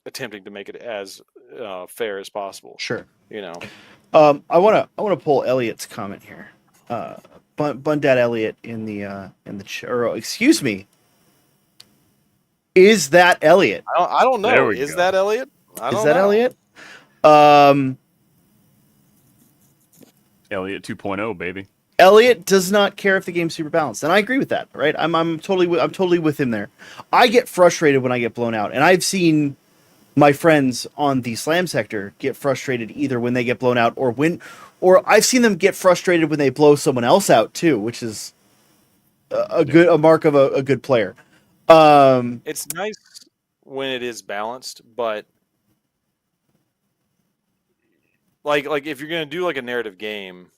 attempting to make it as fair as possible. Sure. You know. I wanna pull Elliot's comment here. Bundad Elliot in the excuse me. Is that Elliot? I don't know. There we Is go. that Elliot? I don't Is that know. Elliot? Elliot 2.0, baby. Elliot does not care if the game's super balanced, and I agree with that. Right? I'm totally with him there. I get frustrated when I get blown out, and I've seen my friends on the Slam sector get frustrated either when they get blown out or I've seen them get frustrated when they blow someone else out too, which is a mark of a good player. It's nice when it is balanced, but like if you're gonna do like a narrative game,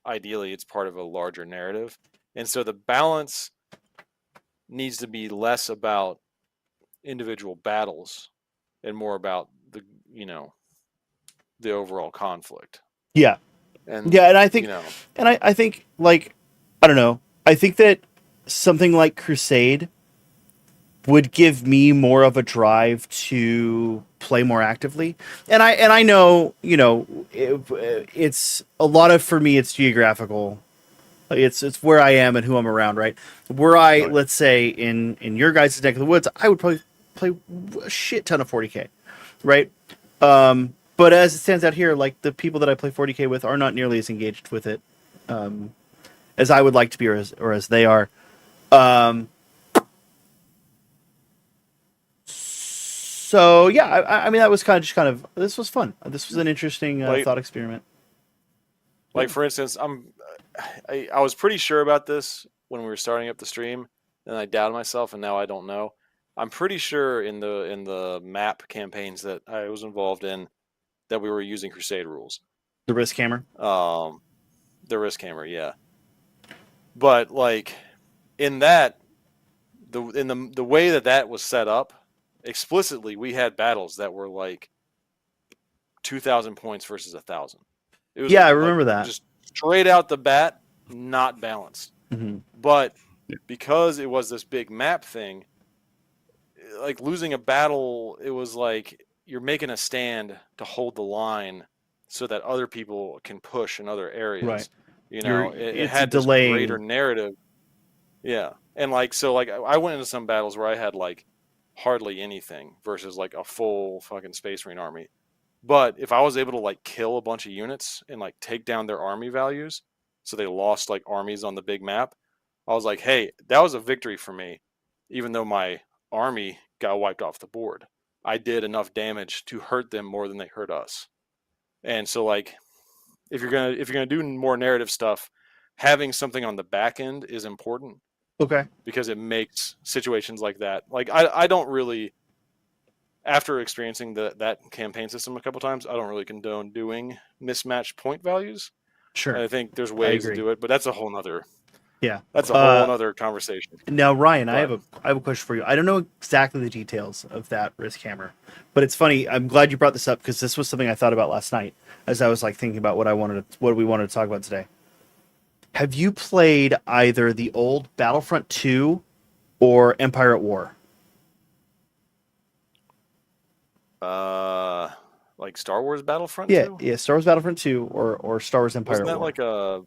ideally it's part of a larger narrative, and so the balance needs to be less about individual battles and more about the overall conflict. Yeah. And Yeah, and I think you know, I think like I don't know. I think that something like Crusade would give me more of a drive to play more actively. And I know, it's a lot of, for me, it's geographical. It's where I am and who I'm around, right? Were I, Right. let's say, in your guys' neck of the woods, I would play a shit ton of 40k, right? But as it stands out here, like the people that I play 40k with are not nearly as engaged with it as I would like to be, or as they are. So yeah, I mean that was kind of this was fun. This was an interesting thought experiment. Like for instance, I was pretty sure about this when we were starting up the stream, and I doubted myself, and now I don't know. I'm pretty sure in the map campaigns that I was involved in that we were using Crusade rules. The risk hammer. The risk hammer, yeah. But like in that, the way that was set up, explicitly we had battles that were like 2,000 points versus 1,000. It was I remember that. Just straight out the bat, not balanced. Mm-hmm. But because it was this big map thing, like losing a battle, it was like you're making a stand to hold the line so that other people can push in other areas. Right. You know, it had this greater narrative. Yeah. And like, so like I went into some battles where I had like hardly anything versus like a full fucking Space Marine army. But if I was able to like kill a bunch of units and like take down their army values, so they lost like armies on the big map, I was like, hey, that was a victory for me, even though my army got wiped off the board. I did enough damage to hurt them more than they hurt us. And so like if you're gonna do more narrative stuff, having something on the back end is important. Okay. Because it makes situations like that. Like I don't really, after experiencing that campaign system a couple times, I don't really condone doing mismatched point values. Sure. I think there's ways to do it, but that's a whole nother. Yeah. That's a whole nother conversation. Now, Ryan, I have a question for you. I don't know exactly the details of that risk hammer, but it's funny. I'm glad you brought this up because this was something I thought about last night as I was like thinking about what we wanted to talk about today. Have you played either the old Battlefront 2 or Empire at War? Like Star Wars Battlefront 2? Yeah, Star Wars Battlefront 2 or Star Wars Empire at War. Wasn't that like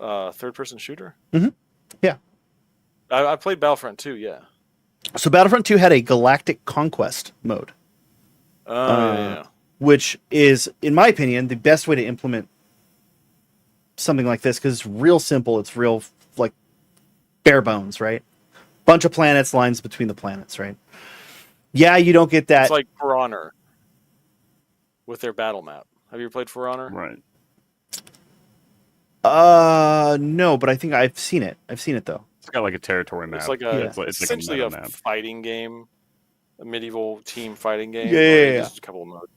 a third-person shooter? Mm-hmm. Yeah. I played Battlefront 2, yeah. So Battlefront 2 had a Galactic Conquest mode. Yeah. Which is, in my opinion, the best way to implement something like this because it's real simple. It's real like bare bones, right? Bunch of planets, lines between the planets, right? Yeah, you don't get that. It's like For Honor with their battle map. Have you ever played For Honor? Right. No, but I think I've seen it. I've seen it though. It's got like a territory map. It's like it's essentially like a fighting game, a medieval team fighting game. Yeah. Just a couple of modes,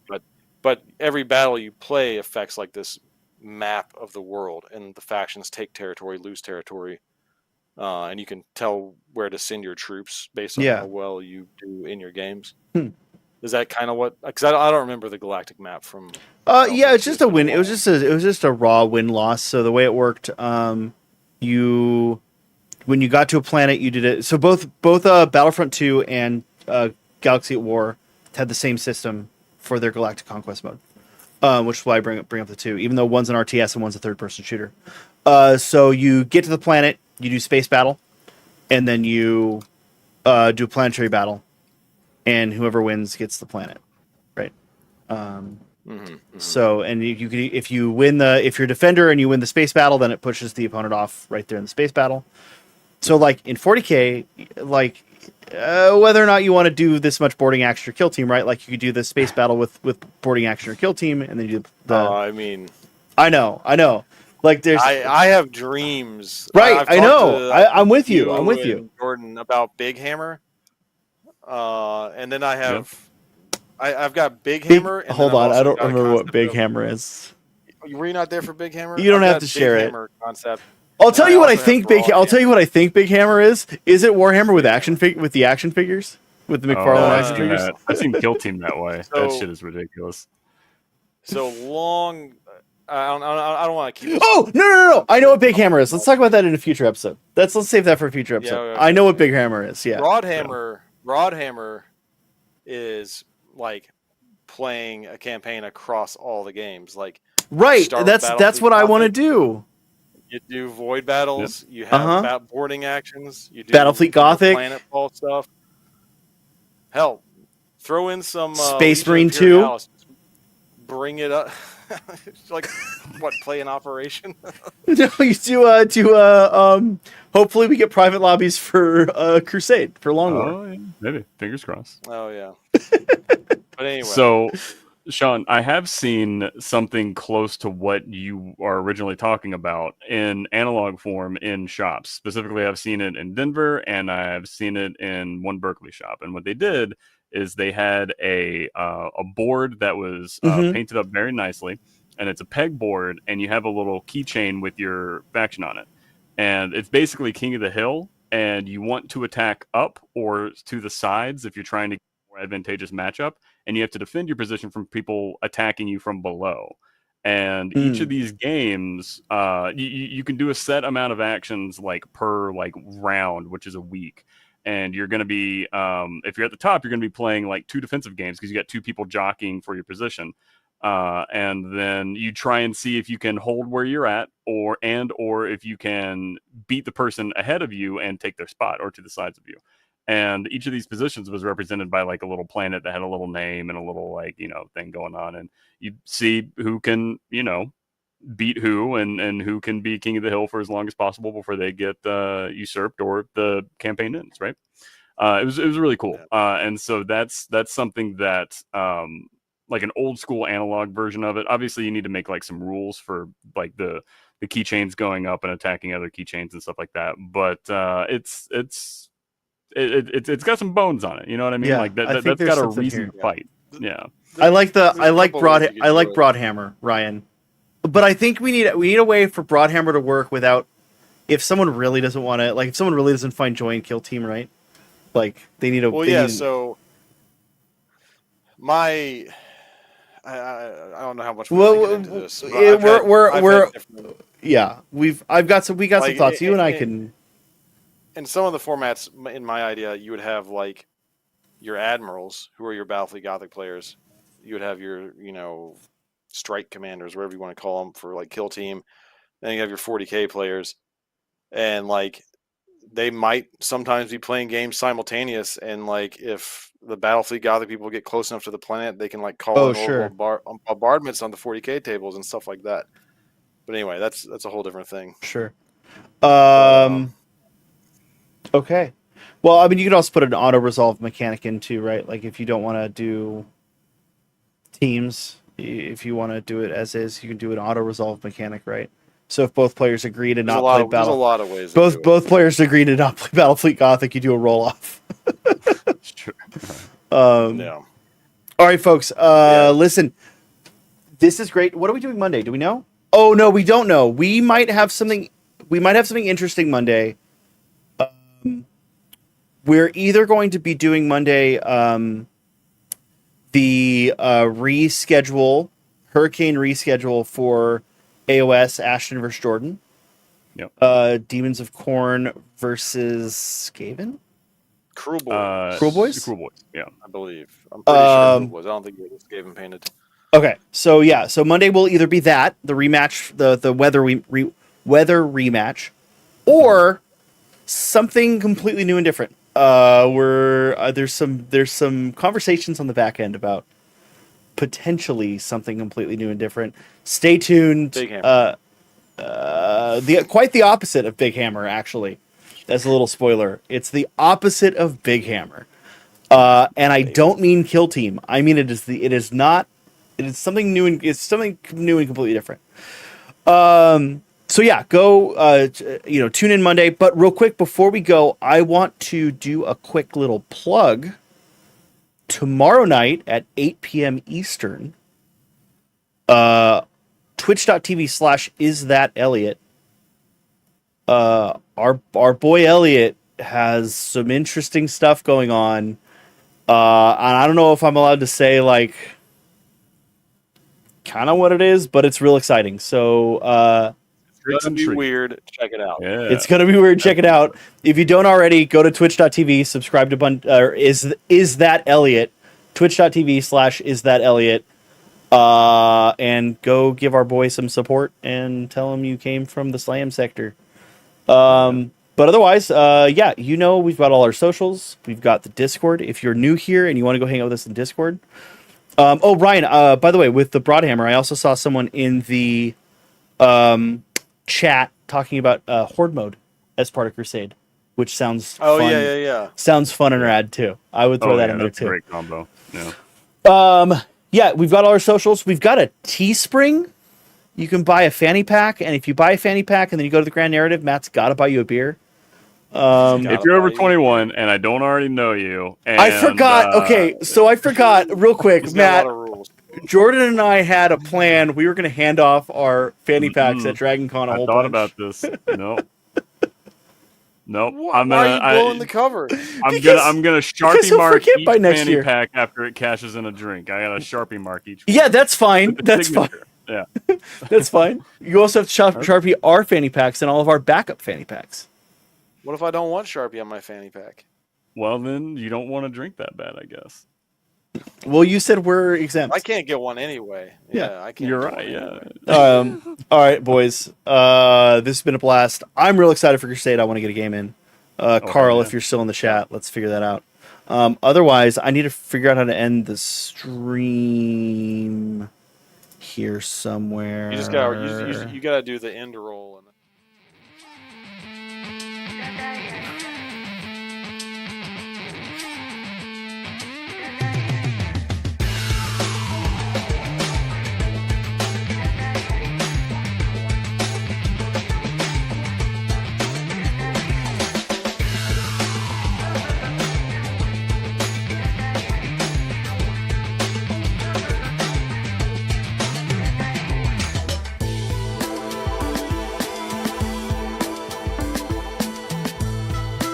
but every battle you play affects like this map of the world, and the factions take territory, lose territory, and you can tell where to send your troops based on how well you do in your games. Is that kind of what? Because I don't remember the galactic map from. Yeah, it's just a win. It was just a raw win loss. So the way it worked, when you got to a planet, you did it. So both Battlefront 2 and Galaxy at War had the same system for their Galactic Conquest mode. Which is why I bring up the two, even though one's an RTS and one's a third-person shooter. So you get to the planet, you do space battle, and then you do a planetary battle, and whoever wins gets the planet, right? So, and you could, if you're a defender and you win the space battle, then it pushes the opponent off right there in the space battle. So, like in 40k, like. Whether or not you want to do this much boarding action or kill team, right? Like you could do the space battle with boarding action or kill team, and then you do the. I mean, I know. Like there's. I have dreams. Right, I know. I'm with you. I'm with you, Jordan, about Big Hammer. And then I have. I've got Big Hammer. And hold on, I don't remember what Big Hammer is. Were you not there for Big Hammer? You don't have to share it. Hammer concept. I'll tell you what I think Big Hammer is. Is it Warhammer with with the action figures? With the McFarlane action figures? I've seen Kill Team that way. That shit is ridiculous. So long. I don't want to keep. Oh no! I know what Big Hammer is. Let's talk about that in a future episode. Let's save that for a future episode. I know what Big Hammer is. Yeah. Broadhammer is like playing a campaign across all the games. Like right. That's what I want to do. You do void battles. You have boarding actions. You do Battlefleet Gothic, planetfall stuff. Hell, throw in some Space Legion Marine 2? Imperialis. Bring it up. It's like what? Play an operation? No, you hopefully we get private lobbies for Crusade for Long War. Oh, yeah. Maybe. Fingers crossed. Oh yeah. But anyway. So, Sean, I have seen something close to what you are originally talking about in analog form in shops. Specifically, I've seen it in Denver and I've seen it in one Berkeley shop. And what they did is they had a board that was painted up very nicely, and it's a peg board, and you have a little keychain with your faction on it. And it's basically King of the Hill, and you want to attack up or to the sides if you're trying to get a more advantageous matchup, and you have to defend your position from people attacking you from below. And each of these games, you can do a set amount of actions like per like round, which is a week. And you're going to be, if you're at the top, you're going to be playing like 2 defensive games because you got 2 people jockeying for your position. And then you try and see if you can hold where you're at, or if you can beat the person ahead of you and take their spot, or to the sides of you. And each of these positions was represented by like a little planet that had a little name and a little like, thing going on. And you see who can, beat who and who can be king of the hill for as long as possible before they get usurped or the campaign ends, right? It was really cool. And so that's something that like an old school analog version of it. Obviously you need to make like some rules for like the keychains going up and attacking other keychains and stuff like that. But it's got some bones on it. You know what I mean? Yeah, like I think that's there's got a something reason here. to fight. Yeah. I like Broadhammer, Broadhammer, Ryan. But I think we need a way for Broadhammer to work without, if someone really doesn't want to, like if someone really doesn't find joy in Kill Team, right? Like they need a. Well, yeah. So I don't know how much we want to get into this. I've got some like, thoughts. You and I can. In some of the formats, in my idea, you would have like your admirals, who are your Battlefleet Gothic players. You would have your, strike commanders, whatever you want to call them, for like Kill Team. Then you have your 40k players, and like they might sometimes be playing games simultaneous. And like if the Battlefleet Gothic people get close enough to the planet, they can like call bombardments on the 40k tables and stuff like that. But anyway, that's a whole different thing. Sure. Okay. Well, I mean, you could also put an auto resolve mechanic in too, right? Like if you don't want to do teams, if you want to do it as is, you can do an auto resolve mechanic, right? So if both players agree to not play Battle, there's a lot of ways. Both players agree to not play Battlefleet Gothic, you do a roll off. Sure. No. All right, folks. Listen, this is great. What are we doing Monday? Do we know? Oh no, we don't know. We might have something. We might have something interesting Monday. We're either going to be doing Monday the hurricane reschedule for AOS Ashton versus Jordan. Yep. Demons of Corn versus Skaven. Cruel Boys. Cruel Boys? Cruel Boys, yeah. I believe. I'm pretty sure Cruel Boys. I don't think it was Skaven painted. Okay, so Monday will either be that, the rematch, the weather rematch, or something completely new and different. There's some conversations on the back end about potentially something completely new and different. Stay tuned. Big Hammer. Quite the opposite of Big Hammer, actually. That's a little spoiler. It's the opposite of Big Hammer. And I don't mean Kill Team. I mean it is something new and completely different. So yeah, go tune in Monday. But real quick before we go, I want to do a quick little plug. Tomorrow night at 8 p.m. Eastern, twitch.tv/isthatElliot. Our boy Elliot has some interesting stuff going on. And I don't know if I'm allowed to say like kind of what it is, but it's real exciting. So It's gonna be weird. Check it out. Yeah. It's gonna be weird. Check it out. If you don't already, go to twitch.tv, subscribe to is that Elliot, twitch.tv/isthatElliot, and go give our boy some support and tell him you came from the Slam sector. But otherwise, yeah, we've got all our socials. We've got the Discord. If you're new here and you want to go hang out with us in Discord. Oh, Ryan, by the way, with the Broadhammer, I also saw someone in the chat talking about Horde mode as part of Crusade, which sounds Oh fun. yeah. Sounds fun and rad, too. I would throw that in there, that's a too. great combo. Yeah. Yeah, we've got all our socials. We've got a Teespring. You can buy a fanny pack, and if you buy a fanny pack and then you go to the Grand Narrative, Matt's got to buy you a beer. If you're over 21 and I don't already know you, and, I forgot. Okay, so I forgot real quick, He's got Matt. a lot of rules. Jordan and I had a plan. We were going to hand off our fanny packs at Dragon Con a I whole thought bunch. about this. Nope. Why are you blowing the cover? I'm gonna Sharpie he'll mark forget each by next fanny year. pack after it cashes in a drink. I got a Sharpie mark each one. Yeah, that's fine. With the That's fine. signature. Yeah. That's fine. You also have to Sharpie our fanny packs and all of our backup fanny packs. What if I don't want Sharpie on my fanny pack? Well, then you don't want to drink that bad, I guess. Well, you said we're exempt. I can't get one anyway. Yeah, I can't. You're get right. one Yeah. anyway. All right, boys. This has been a blast. I'm real excited for Crusade. I want to get a game in. Carl, yeah. if you're still in the chat, let's figure that out. Otherwise, I need to figure out how to end the stream here somewhere. You just got. You got to do the end roll and.